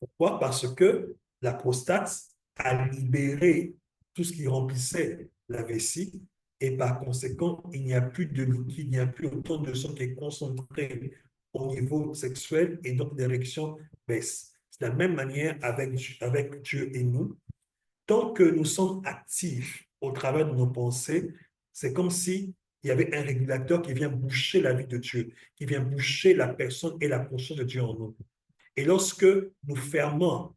Pourquoi? Parce que la prostate a libéré tout ce qui remplissait la vessie et par conséquent, il n'y a plus de liquide, il n'y a plus autant de sang qui est concentré au niveau sexuel et donc l'érection baisse. C'est de la même manière avec Dieu et nous. Tant que nous sommes actifs au travers de nos pensées, c'est comme si il y avait un régulateur qui vient boucher la vie de Dieu, qui vient boucher la personne et la conscience de Dieu en nous. Et lorsque nous fermons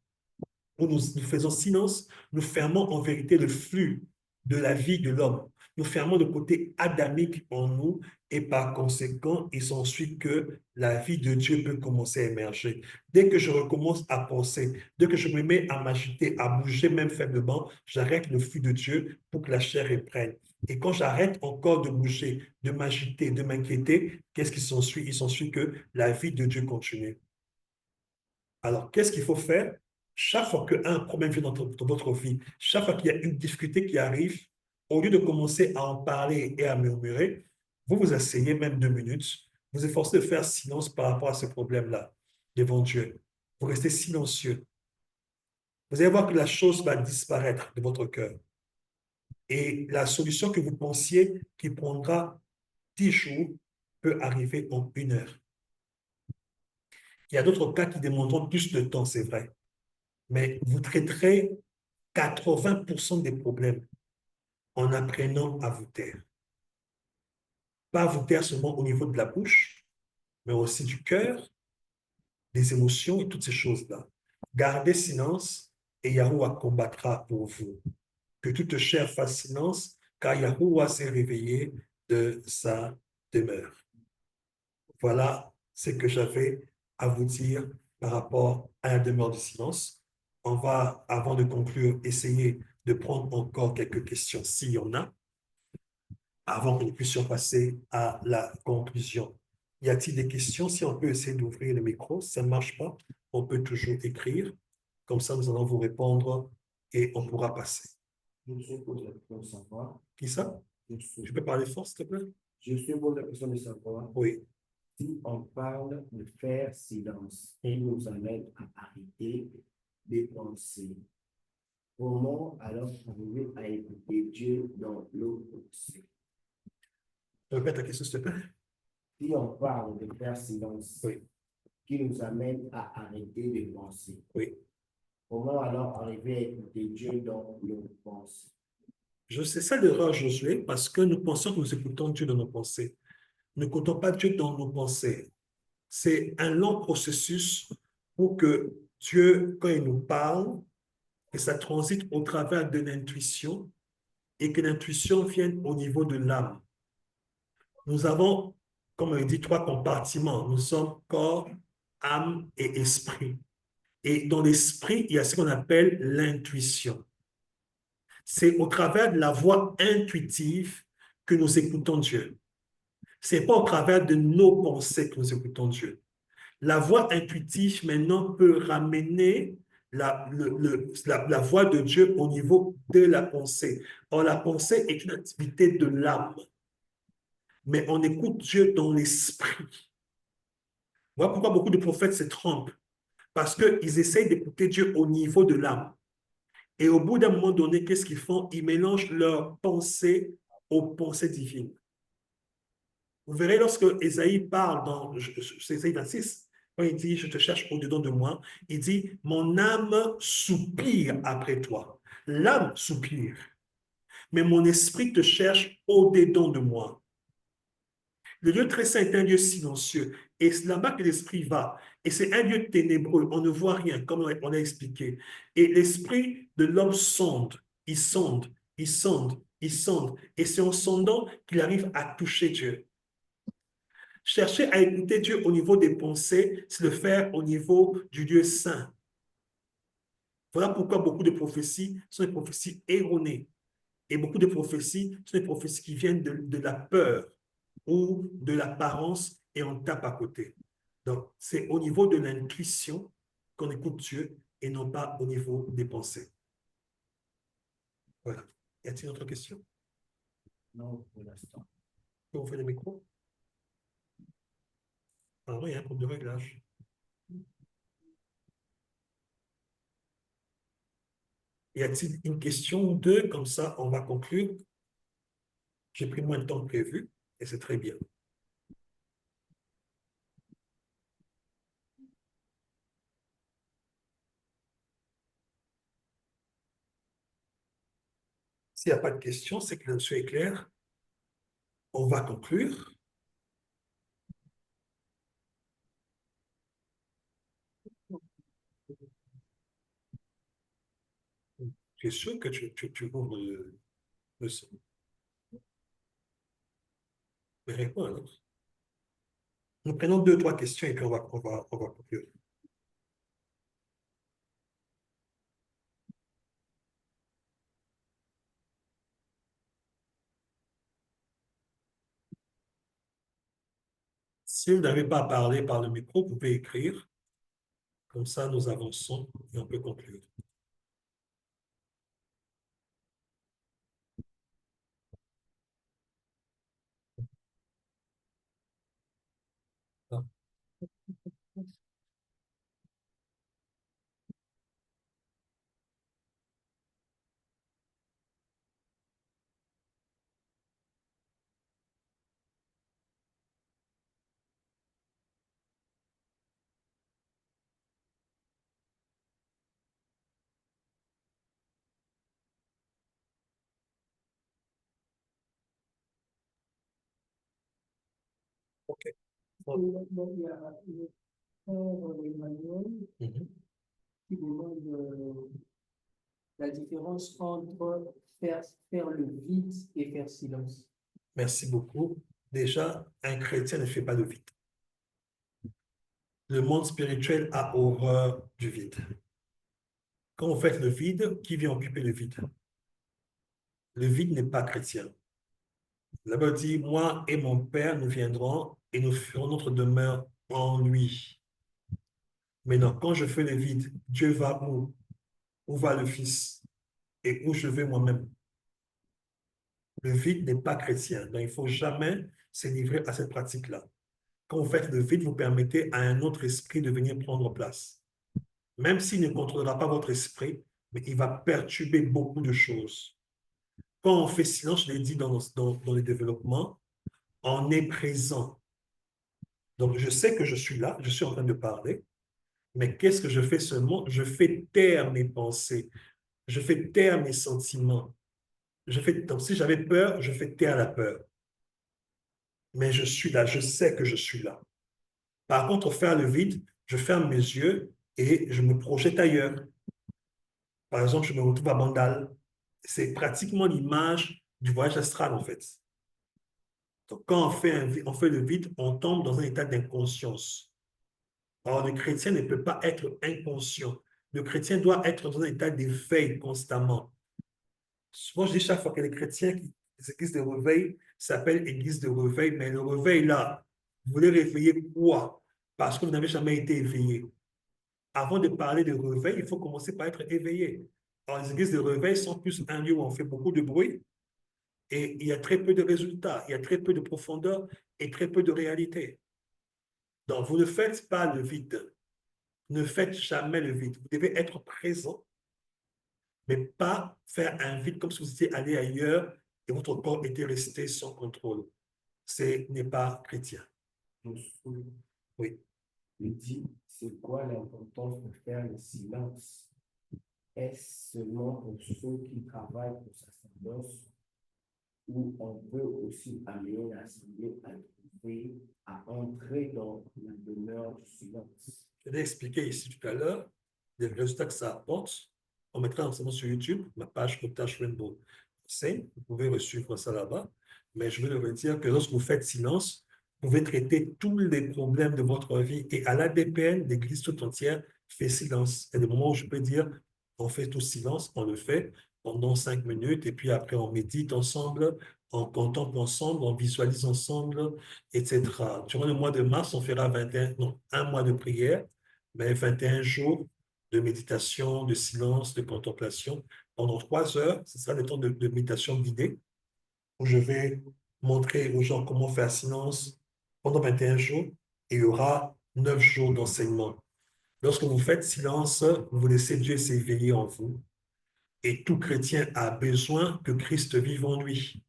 ou nous faisons silence, nous fermons en vérité le flux de la vie de l'homme. Nous fermons le côté adamique en nous et par conséquent, il s'ensuit que la vie de Dieu peut commencer à émerger. Dès que je recommence à penser, dès que je me mets à m'agiter, à bouger même faiblement, j'arrête le flux de Dieu pour que la chair reprenne. Et quand j'arrête encore de bouger, de m'agiter, de m'inquiéter, qu'est-ce qui s'ensuit? Il s'ensuit que la vie de Dieu continue. Alors, qu'est-ce qu'il faut faire? Chaque fois qu'un problème vient dans votre vie, chaque fois qu'il y a une difficulté qui arrive, au lieu de commencer à en parler et à murmurer, vous vous asseyez même 2 minutes, vous efforcez de faire silence par rapport à ce problème-là devant Dieu. Vous restez silencieux. Vous allez voir que la chose va disparaître de votre cœur. Et la solution que vous pensiez qui prendra 10 jours peut arriver en 1 heure. Il y a d'autres cas qui demanderont plus de temps, c'est vrai. Mais vous traiterez 80% des problèmes en apprenant à vous taire. Pas vous taire seulement au niveau de la bouche, mais aussi du cœur, des émotions et toutes ces choses-là. Gardez silence et Yahuwah combattra pour vous. Que toute chair fasse silence, car Yahuwah s'est réveillé de sa demeure. Voilà ce que j'avais à vous dire par rapport à la demeure du silence. On va, avant de conclure, essayer de prendre encore quelques questions s'il y en a, avant que nous puissions passer à la conclusion. Y a-t-il des questions? Si on peut essayer d'ouvrir le micro, si ça ne marche pas, on peut toujours écrire. Comme ça, nous allons vous répondre et on pourra passer. Je pose la question de savoir. Qui ça? Je peux parler fort, s'il te plaît? Je suppose la question de savoir Oui. Si on parle de faire silence, il nous amène à arrêter de penser. Comment alors arriver à écouter Dieu dans nos pensées? Répète la question, s'il te plaît. Si on parle de faire silence, Oui. qui nous amène à arrêter de penser. Oui. Comment alors arriver à écouter Dieu dans nos pensées? Je sais ça l'erreur, Josué, parce que nous pensons que nous écoutons Dieu dans nos pensées. Nous n'écoutons pas Dieu dans nos pensées. C'est un long processus pour que Dieu, quand il nous parle, que ça transite au travers de l'intuition et que l'intuition vienne au niveau de l'âme. Nous avons, comme on dit, 3 compartiments. Nous sommes corps, âme et esprit. Et dans l'esprit, il y a ce qu'on appelle l'intuition. C'est au travers de la voix intuitive que nous écoutons Dieu. Ce n'est pas au travers de nos pensées que nous écoutons Dieu. La voix intuitive, maintenant, peut ramener la voix de Dieu au niveau de la pensée. Or, la pensée est une activité de l'âme. Mais on écoute Dieu dans l'esprit. Voilà pourquoi beaucoup de prophètes se trompent. Parce qu'ils essayent d'écouter Dieu au niveau de l'âme. Et au bout d'un moment donné, qu'est-ce qu'ils font? Ils mélangent leurs pensées aux pensées divines. Vous verrez lorsque Ésaïe parle dans Ésaïe 26, quand il dit « Je te cherche au-dedans de moi », il dit « Mon âme soupire après toi ». L'âme soupire, mais mon esprit te cherche au-dedans de moi. Le lieu très saint est un lieu silencieux, et c'est là-bas que l'esprit va. Et c'est un lieu ténébreux, on ne voit rien, comme on a expliqué. Et l'esprit de l'homme sonde, il sonde, il sonde, il sonde. Et c'est en sondant qu'il arrive à toucher Dieu. Chercher à écouter Dieu au niveau des pensées, c'est le faire au niveau du lieu saint. Voilà pourquoi beaucoup de prophéties sont des prophéties erronées. Et beaucoup de prophéties sont des prophéties qui viennent de la peur ou de l'apparence et on tape à côté. Donc, c'est au niveau de l'intuition qu'on écoute Dieu et non pas au niveau des pensées. Voilà. Y a-t-il une autre question? Non, pour l'instant. On fait le micro? Ah oui, il y a un problème de réglage. Y a-t-il une question ou deux? Comme ça, on va conclure. J'ai pris moins de temps que prévu et c'est très bien. S'il n'y a pas de questions, c'est que le est clair. On va conclure. Tu es sûr que tu ouvres le son? Mais réponds alors. Nous prenons 2 ou 3 questions et puis on va conclure. Si vous n'avez pas parlé par le micro, vous pouvez écrire. Comme ça, nous avançons et on peut conclure. Ah, OK. Donc, il y a le frère Emmanuel Mhm. qui demande la différence entre faire le vide et faire silence. Merci beaucoup. Déjà, un chrétien ne fait pas de vide. Le monde spirituel a horreur du vide. Quand vous faites le vide, qui vient occuper le vide? Le vide n'est pas chrétien. La Bible dit, moi et mon Père, nous viendrons et nous ferons notre demeure en lui. Maintenant, quand je fais le vide, Dieu va où? Où va le Fils? Et où je vais moi-même? Le vide n'est pas chrétien. Donc, il ne faut jamais se livrer à cette pratique-là. quand vous faites le vide, vous permettez à un autre esprit de venir prendre place. Même s'il ne contrôlera pas votre esprit, mais il va perturber beaucoup de choses. Quand on fait silence, je l'ai dit dans le développement, on est présent. Donc, je sais que je suis là, je suis en train de parler, mais qu'est-ce que je fais seulement? Je fais taire mes pensées, je fais taire mes sentiments. Donc, si j'avais peur, je fais taire la peur. Mais je suis là, je sais que je suis là. Par contre, faire le vide, je ferme mes yeux et je me projette ailleurs. Par exemple, je me retrouve à Bandal. C'est pratiquement l'image du voyage astral, en fait. Donc, quand on fait le vide, on tombe dans un état d'inconscience. Alors, le chrétien ne peut pas être inconscient. Le chrétien doit être dans un état d'éveil constamment. Souvent, je dis chaque fois que les chrétiens, les églises de réveil s'appellent églises de réveil, mais le réveil là, vous voulez réveiller quoi? Parce que vous n'avez jamais été éveillé. Avant de parler de réveil, il faut commencer par être éveillé. Alors, les églises de réveil sont plus un lieu où on fait beaucoup de bruit et il y a très peu de résultats, il y a très peu de profondeur et très peu de réalité. Donc, vous ne faites pas le vide. Ne faites jamais le vide. Vous devez être présent, mais pas faire un vide comme si vous étiez allé ailleurs et votre corps était resté sans contrôle. Ce n'est pas chrétien. Oui. Il dit, c'est quoi l'importance de faire le silence? Est-ce seulement pour ceux qui travaillent au sacerdoce ou on peut aussi amener l'assemblée à trouver, à entrer dans la demeure du silence? Je l'ai expliqué ici tout à l'heure, les résultats que ça apporte. On mettra ensemble sur YouTube, ma page Otash Rainbow. Vous pouvez suivre ça là-bas. Mais je veux le redire que lorsque vous faites silence, vous pouvez traiter tous les problèmes de votre vie. Et à l'ADPN, l'Église tout entière fait silence. Il y a des moments où je peux dire, on fait tout silence, on le fait pendant 5 minutes, et puis après on médite ensemble, on contemple ensemble, on visualise ensemble, etc. Durant le mois de mars, on fera 21, non, un mois de prière, mais 21 jours de méditation, de silence, de contemplation. Pendant 3 heures, ce sera le temps de méditation guidée, où je vais montrer aux gens comment faire silence pendant 21 jours, et il y aura 9 jours d'enseignement. Lorsque vous faites silence, vous laissez Dieu s'éveiller en vous, et tout chrétien a besoin que Christ vive en lui.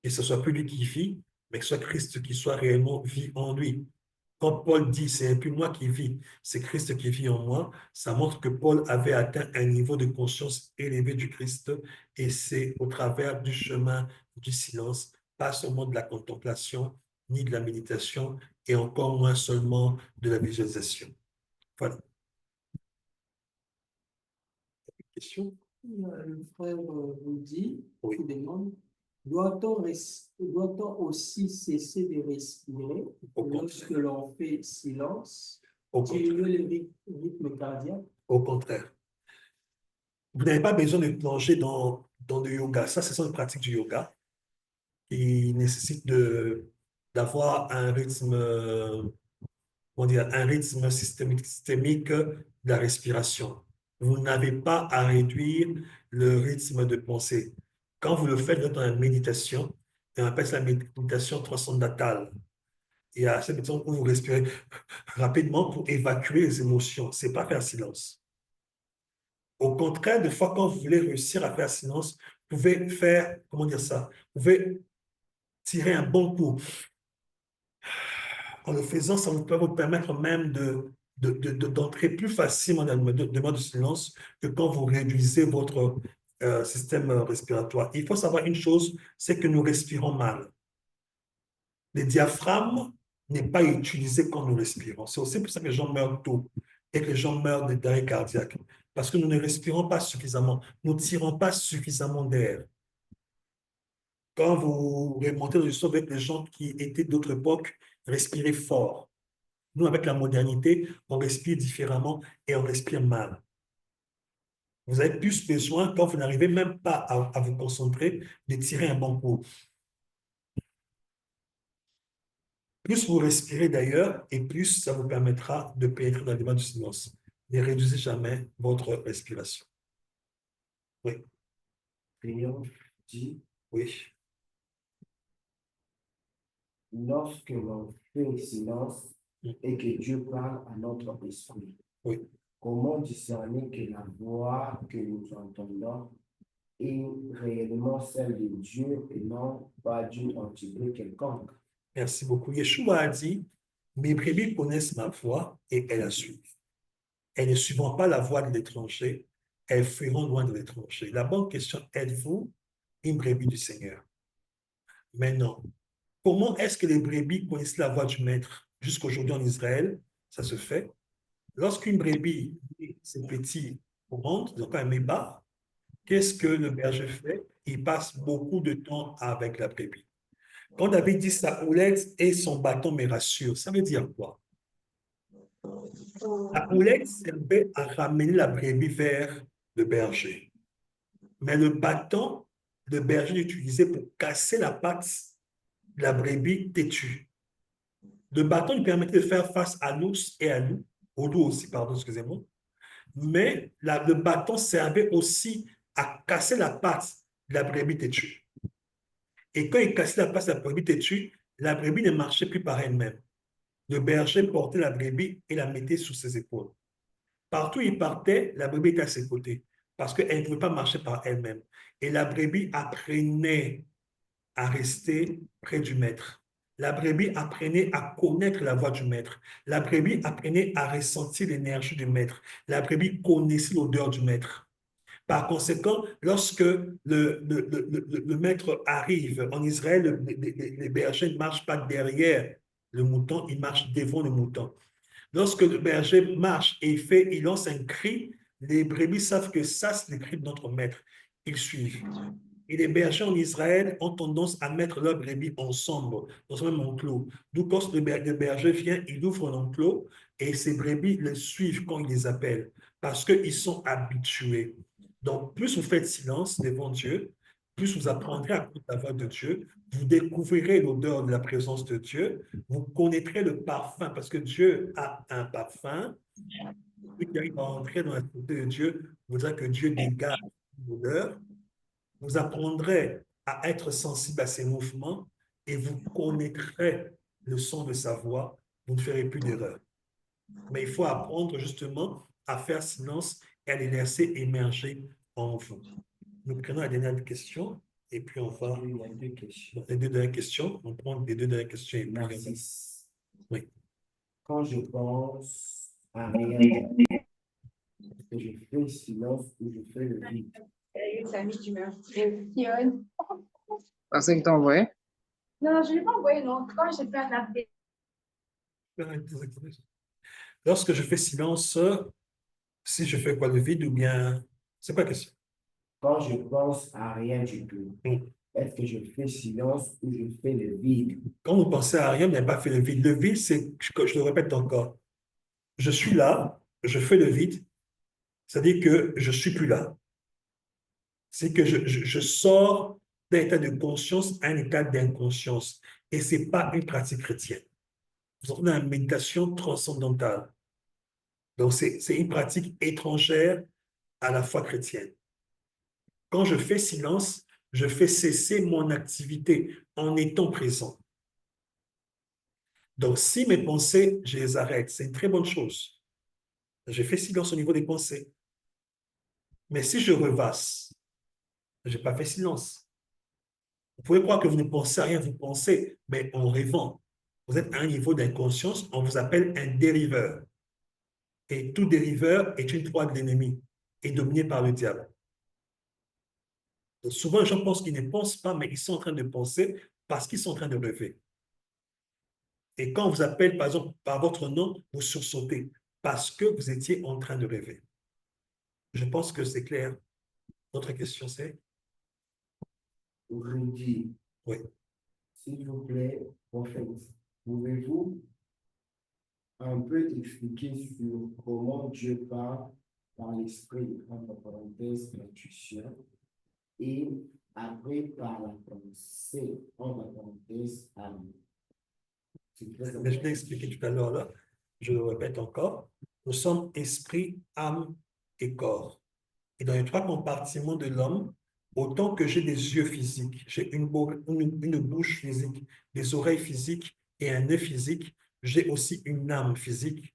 Et ce soit plus lui qui vit, mais que ce soit Christ qui soit réellement vit en lui. Quand Paul dit, c'est plus moi qui vis, c'est Christ qui vit en moi, ça montre que Paul avait atteint un niveau de conscience élevé du Christ, et c'est au travers du chemin du silence, pas seulement de la contemplation, ni de la méditation, et encore moins seulement de la visualisation. Voilà. Question? Le frère vous dit, Oui. il demande, doit-on aussi cesser de respirer Au lorsque contraire. l'on fait silence, Au diminuer contraire. le rythme cardiaque? Au contraire. Vous n'avez pas besoin de plonger dans le yoga. Ça, ce sont les pratiques du yoga qui nécessitent d'avoir un rythme, comment dire, un rythme systémique de la respiration. Vous n'avez pas à réduire le rythme de pensée. Quand vous le faites, vous êtes dans la méditation, et on appelle ça la méditation transcendantale. Il y a cette méditation où vous respirez rapidement pour évacuer les émotions. Ce n'est pas faire silence. Au contraire, des fois, quand vous voulez réussir à faire silence, vous pouvez faire, comment dire ça, vous pouvez tirer un bon coup. En le faisant, ça peut vous permettre même d'entrer plus facilement dans le mode de silence que quand vous réduisez votre système respiratoire. Il faut savoir une chose, c'est que nous respirons mal. Le diaphragme n'est pas utilisé quand nous respirons. C'est aussi pour ça que les gens meurent tôt et que les gens meurent d'arrêt cardiaque. Parce que nous ne respirons pas suffisamment. Nous ne tirons pas suffisamment d'air. Quand vous remontez dans l'histoire avec les gens qui étaient d'autres époques, respirez fort. Nous, avec la modernité, on respire différemment et on respire mal. Vous avez plus besoin, quand vous n'arrivez même pas à vous concentrer, de tirer un bon coup. Plus vous respirez d'ailleurs, et plus ça vous permettra de pénétrer dans l'élément du silence. Ne réduisez jamais votre respiration. Oui, Triomphe dit, oui. lorsque l'on fait silence et que Dieu parle à notre esprit, Oui. comment discerner que la voix que nous entendons est réellement celle de Dieu et non pas d'une entité quelconque? Merci beaucoup. Yeshua a dit, mes brebis connaissent ma voix et elles la suivent. Elles ne suivront pas la voix de l'étranger, elles fuiront loin de l'étranger. La bonne question, êtes-vous une brebis du Seigneur? Maintenant, comment est-ce que les brebis connaissent la voix du maître? Jusqu'aujourd'hui en Israël, ça se fait. Lorsqu'une brebis, c'est petit au monde, donc un méba, qu'est-ce que le berger fait? Il passe beaucoup de temps avec la brebis. Quand David dit sa houlette et son bâton me rassure, ça veut dire quoi? La houlette servait à ramener la brebis vers le berger. Mais le bâton, le berger l'utilisait pour casser la patte de la brebis têtue. Le bâton lui permettait de faire face à l'ours et à loup, au loup aussi, pardon, excusez-moi. Mais le bâton servait aussi à casser la patte de la brebis têtue. Et quand il cassait la patte de la brebis têtue, la brebis ne marchait plus par elle-même. Le berger portait la brebis et la mettait sous ses épaules. Partout où il partait, la brebis était à ses côtés parce qu'elle ne pouvait pas marcher par elle-même. Et la brebis apprenait à rester près du maître. La brebis apprenait à connaître la voix du maître. La brebis apprenait à ressentir l'énergie du maître. La brebis connaissait l'odeur du maître. Par conséquent, lorsque le maître arrive en Israël, les bergers ne marchent pas derrière le mouton, ils marchent devant le mouton. Lorsque le berger marche et il lance un cri, les brebis savent que ça, c'est le cri de notre maître. Ils suivent. Et les bergers en Israël ont tendance à mettre leurs brebis ensemble, dans un même enclos. D'où quand le berger vient, il ouvre l'enclos et ses brebis le suivent quand il les appelle, parce qu'ils sont habitués. Donc, plus vous faites silence devant Dieu, plus vous apprendrez à écouter la voix de Dieu, vous découvrirez l'odeur de la présence de Dieu, vous connaîtrez le parfum, parce que Dieu a un parfum. Celui qui arrive à entrer dans la sainteté de Dieu vous dira que Dieu dégage une odeur. Vous apprendrez à être sensible à ses mouvements et vous connaîtrez le son de sa voix. Vous ne ferez plus d'erreur. Mais il faut apprendre justement à faire silence et à les laisser émerger en vous. Nous prenons la dernière question et puis on va. Il y a deux questions. Les deux dernières questions. On prend les deux dernières questions et puis. Narcisse. Oui. Quand je pense à rien, que je fais silence ou je fais le vide. Ah, c'est que t'as envoyé? Non, je ne l'ai pas envoyé, non. Quand j'ai fait la Lorsque je fais silence, si je fais quoi, le vide ou bien. C'est quoi la question? Quand je pense à rien du tout, est-ce que je fais silence ou je fais le vide? Quand vous pensez à rien, vous n'avez pas fait le vide. Le vide, c'est, je le répète encore, je suis là, je fais le vide, c'est-à-dire que je ne suis plus là. C'est que je sors d'un état de conscience à un état d'inconscience. Et ce n'est pas une pratique chrétienne. Vous entrez dans une méditation transcendantale. Donc, c'est une pratique étrangère à la foi chrétienne. Quand je fais silence, je fais cesser mon activité en étant présent. Donc, si mes pensées, je les arrête, c'est une très bonne chose. Je fais silence au niveau des pensées. Mais si je revasse, je n'ai pas fait silence. Vous pouvez croire que vous ne pensez à rien, vous pensez, mais en rêvant. Vous êtes à un niveau d'inconscience, on vous appelle un dériveur. Et tout dériveur est une proie de l'ennemi et dominé par le diable. Donc, souvent, les gens pensent qu'ils ne pensent pas, mais ils sont en train de penser parce qu'ils sont en train de rêver. Et quand on vous appelle, par exemple, par votre nom, vous sursautez parce que vous étiez en train de rêver. Je pense que c'est clair. Notre question, c'est? Rudy, Oui. s'il vous plaît, prophète, pouvez-vous un peu expliquer sur comment Dieu parle par l'esprit, entre parenthèses, l'intuition, et après par la pensée, entre parenthèses, âme? Mais je l'ai expliqué tout à l'heure, là. Je le répète encore. Nous sommes esprit, âme et corps. Et dans les trois compartiments de l'homme, autant que j'ai des yeux physiques, j'ai une bouche physique, des oreilles physiques et un nez physique, j'ai aussi une âme physique,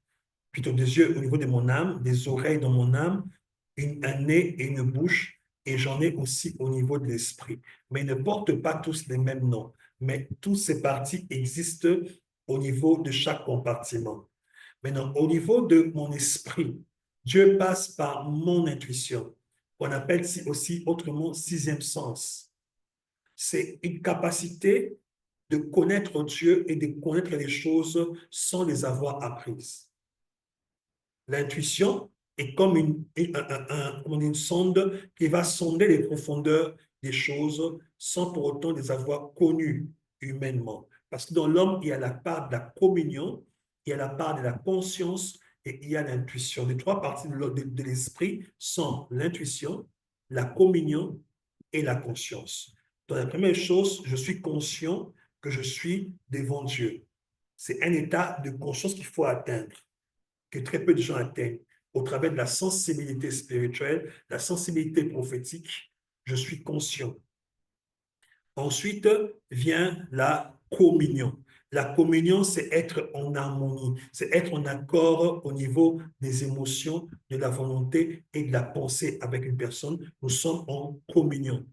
plutôt des yeux au niveau de mon âme, des oreilles dans mon âme, un nez et une bouche, et j'en ai aussi au niveau de l'esprit. Mais ils ne portent pas tous les mêmes noms, mais toutes ces parties existent au niveau de chaque compartiment. Maintenant, au niveau de mon esprit, Dieu passe par mon intuition, qu'on appelle aussi autrement sixième sens. C'est une capacité de connaître Dieu et de connaître les choses sans les avoir apprises. L'intuition est comme une sonde qui va sonder les profondeurs des choses sans pour autant les avoir connues humainement. Parce que dans l'homme, il y a la part de la communion, il y a la part de la conscience et il y a l'intuition. Les trois parties de l'esprit sont l'intuition, la communion et la conscience. Dans la première chose, je suis conscient que je suis devant Dieu. C'est un état de conscience qu'il faut atteindre, que très peu de gens atteignent, au travers de la sensibilité spirituelle, la sensibilité prophétique. Je suis conscient. Ensuite vient la communion. La communion, c'est être en harmonie, c'est être en accord au niveau des émotions, de la volonté et de la pensée avec une personne. Nous sommes en communion.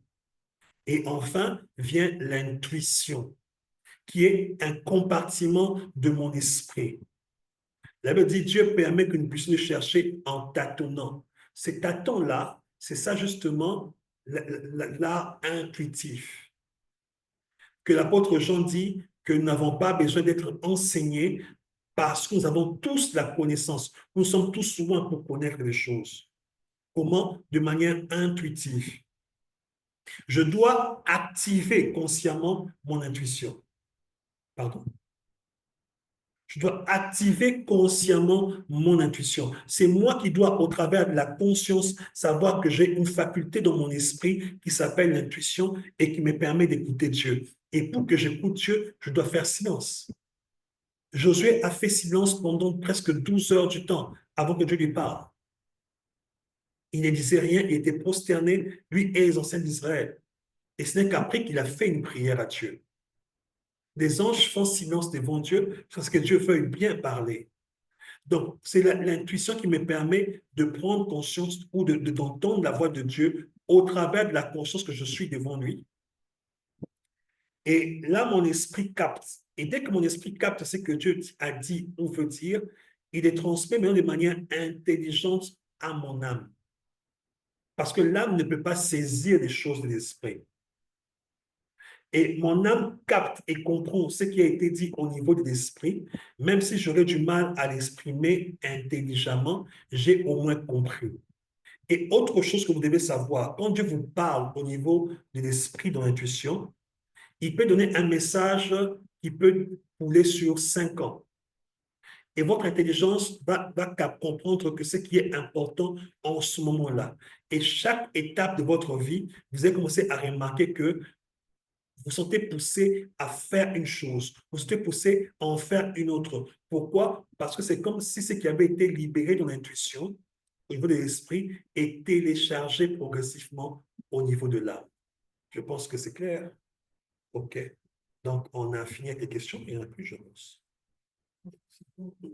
Et enfin vient l'intuition, qui est un compartiment de mon esprit. La Bible dit, Dieu permet que nous puissions le chercher en tâtonnant. Ces tâtons-là, c'est ça justement l'art intuitif. Que l'apôtre Jean dit que nous n'avons pas besoin d'être enseignés parce que nous avons tous la connaissance. Nous sommes tous souvent pour connaître les choses. Comment? De manière intuitive. Je dois activer consciemment mon intuition. Pardon. Je dois activer consciemment mon intuition. C'est moi qui dois, au travers de la conscience, savoir que j'ai une faculté dans mon esprit qui s'appelle l'intuition et qui me permet d'écouter Dieu. Et pour que j'écoute Dieu, je dois faire silence. Josué a fait silence pendant presque 12 heures du temps avant que Dieu lui parle. Il ne disait rien, il était prosterné, lui et les anciens d'Israël. Et ce n'est qu'après qu'il a fait une prière à Dieu. Les anges font silence devant Dieu parce que Dieu veuille bien parler. Donc, c'est l'intuition qui me permet de prendre conscience ou d'entendre la voix de Dieu au travers de la conscience que je suis devant lui. Et là, mon esprit capte. Et dès que mon esprit capte ce que Dieu a dit ou veut dire, il est transmis maintenant de manière intelligente à mon âme. Parce que l'âme ne peut pas saisir les choses de l'esprit. Et mon âme capte et comprend ce qui a été dit au niveau de l'esprit, même si j'aurais du mal à l'exprimer intelligemment, j'ai au moins compris. Et autre chose que vous devez savoir, quand Dieu vous parle au niveau de l'esprit, dans l'intuition, il peut donner un message qui peut couler sur 5 ans. Et votre intelligence va comprendre que ce qui est important en ce moment-là. Et chaque étape de votre vie, vous allez commencer à remarquer que vous sentez poussé à faire une chose, vous sentez poussé à en faire une autre. Pourquoi? Parce que c'est comme si ce qui avait été libéré dans l'intuition, au niveau de l'esprit, est téléchargé progressivement au niveau de l'âme. Je pense que c'est clair. OK. Donc, on a fini avec les questions, il n'y en a plus, je pense.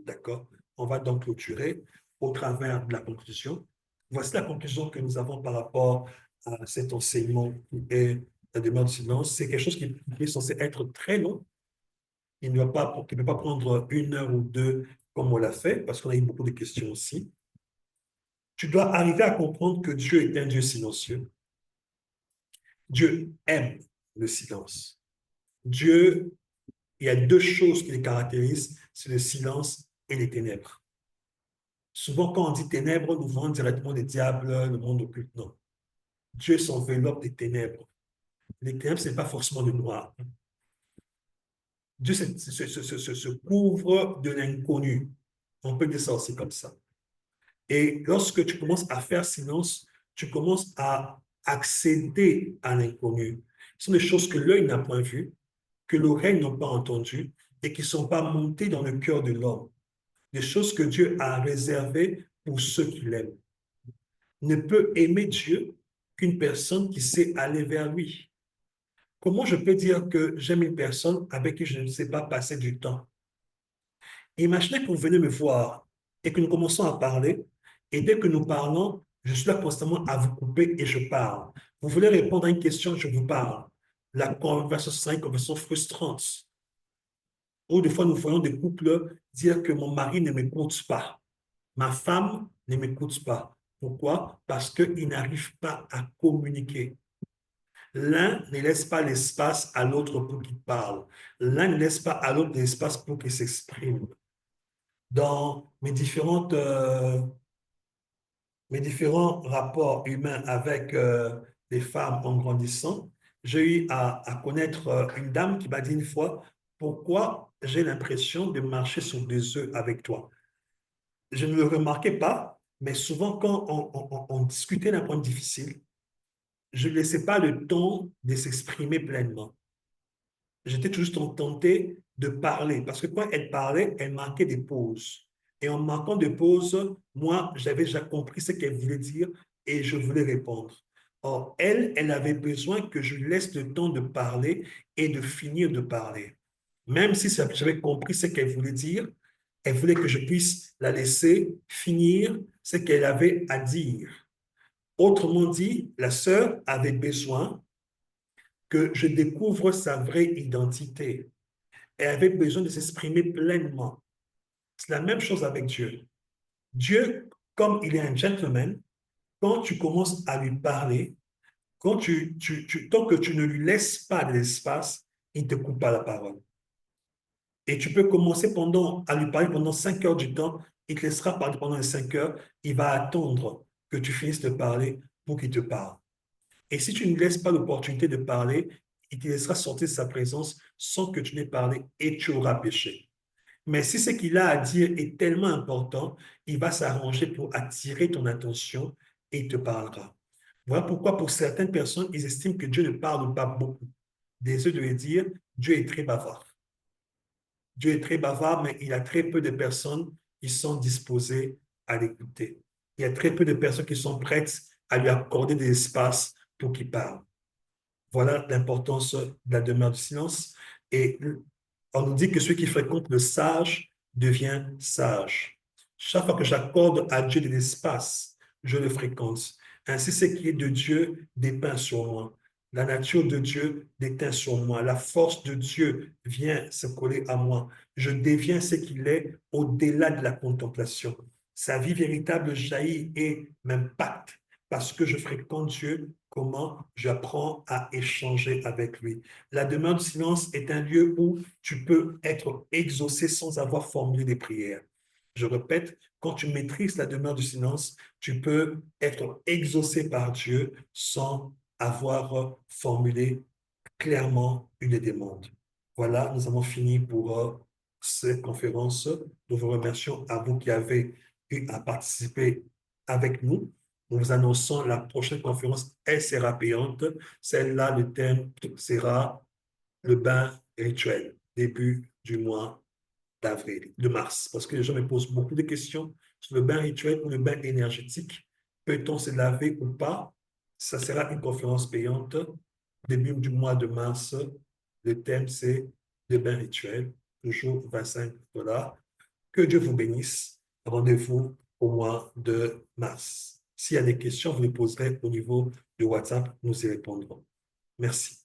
D'accord. On va donc clôturer au travers de la conclusion. Voici la conclusion que nous avons par rapport à cet enseignement qui est la demeure du silence. C'est quelque chose qui est censé être très long. Il ne peut pas prendre 1 heure ou 2 comme on l'a fait, parce qu'on a eu beaucoup de questions aussi. Tu dois arriver à comprendre que Dieu est un Dieu silencieux. Dieu aime le silence. Dieu, il y a 2 choses qui le caractérisent, c'est le silence et les ténèbres. Souvent, quand on dit ténèbres, nous voyons directement les diables, le monde occulte. Non. Dieu s'enveloppe des ténèbres. Les ténèbres, ce n'est pas forcément le noir. Dieu se couvre de l'inconnu. On peut dire ça aussi comme ça. Et lorsque tu commences à faire silence, tu commences à accéder à l'inconnu. Ce sont des choses que l'œil n'a point vues, que l'oreille n'a pas entendues et qui ne sont pas montées dans le cœur de l'homme. Des choses que Dieu a réservées pour ceux qui l'aiment. Ne peut aimer Dieu qu'une personne qui sait aller vers lui. Comment je peux dire que j'aime une personne avec qui je ne sais pas passer du temps? Imaginez que vous venez me voir et que nous commençons à parler, et dès que nous parlons, je suis là constamment à vous couper et je parle. Vous voulez répondre à une question, je vous parle. La conversation sera une conversation frustrante. Ou des fois, nous voyons des couples dire que mon mari ne m'écoute pas, ma femme ne m'écoute pas. Pourquoi? Parce qu'ils n'arrivent pas à communiquer. L'un ne laisse pas l'espace à l'autre pour qu'il parle. L'un ne laisse pas à l'autre l'espace pour qu'il s'exprime. Dans mes différents rapports humains avec les femmes en grandissant, j'ai eu à connaître une dame qui m'a dit une fois, pourquoi j'ai l'impression de marcher sur des œufs avec toi? Je ne le remarquais pas, mais souvent quand on discutait d'un point difficile, je ne laissais pas le temps de s'exprimer pleinement. J'étais juste tenté de parler, parce que quand elle parlait, elle marquait des pauses. Et en marquant des pauses, moi, j'avais déjà compris ce qu'elle voulait dire et je voulais répondre. Or, elle avait besoin que je lui laisse le temps de parler et de finir de parler. Même si j'avais compris ce qu'elle voulait dire, elle voulait que je puisse la laisser finir ce qu'elle avait à dire. Autrement dit, la sœur avait besoin que je découvre sa vraie identité. Elle avait besoin de s'exprimer pleinement. C'est la même chose avec Dieu. Dieu, comme il est un gentleman, quand tu commences à lui parler, tant que tu ne lui laisses pas de l'espace, il ne te coupe pas la parole. Et tu peux commencer à lui parler pendant 5 heures du temps, il te laissera parler pendant les 5 heures, il va attendre que tu finisses de parler pour qu'il te parle. Et si tu ne laisses pas l'opportunité de parler, il te laissera sortir de sa présence sans que tu n'aies parlé et tu auras péché. Mais si ce qu'il a à dire est tellement important, il va s'arranger pour attirer ton attention et il te parlera. Voilà pourquoi pour certaines personnes, ils estiment que Dieu ne parle pas beaucoup. Désolé de le dire, Dieu est très bavard. Dieu est très bavard, mais il y a très peu de personnes qui sont disposées à l'écouter. Il y a très peu de personnes qui sont prêtes à lui accorder de l'espace pour qu'il parle. Voilà l'importance de la demeure du silence. Et on nous dit que celui qui fréquente le sage devient sage. Chaque fois que j'accorde à Dieu de l'espace, je le fréquente. Ainsi, ce qui est de Dieu dépeint sur moi. La nature de Dieu déteint sur moi. La force de Dieu vient se coller à moi. Je deviens ce qu'il est au-delà de la contemplation. Sa vie véritable jaillit et m'impacte parce que je fréquente Dieu. Comment j'apprends à échanger avec lui. La demeure du silence est un lieu où tu peux être exaucé sans avoir formulé des prières. Je répète, quand tu maîtrises la demeure du silence, tu peux être exaucé par Dieu sans avoir formulé clairement une demande. Voilà, nous avons fini pour cette conférence. Nous vous remercions à vous qui avez eu à participer avec nous. Nous vous annonçons la prochaine conférence, elle sera payante. Celle-là, le thème sera le bain rituel, début du mois de mars. Parce que les gens me posent beaucoup de questions sur le bain rituel ou le bain énergétique. Peut-on se laver ou pas? Ça sera une conférence payante, début du mois de mars. Le thème, c'est le bain rituel, toujours $25. Que Dieu vous bénisse. Rendez-vous au mois de mars. S'il y a des questions, vous les poserez au niveau de WhatsApp, nous y répondrons. Merci.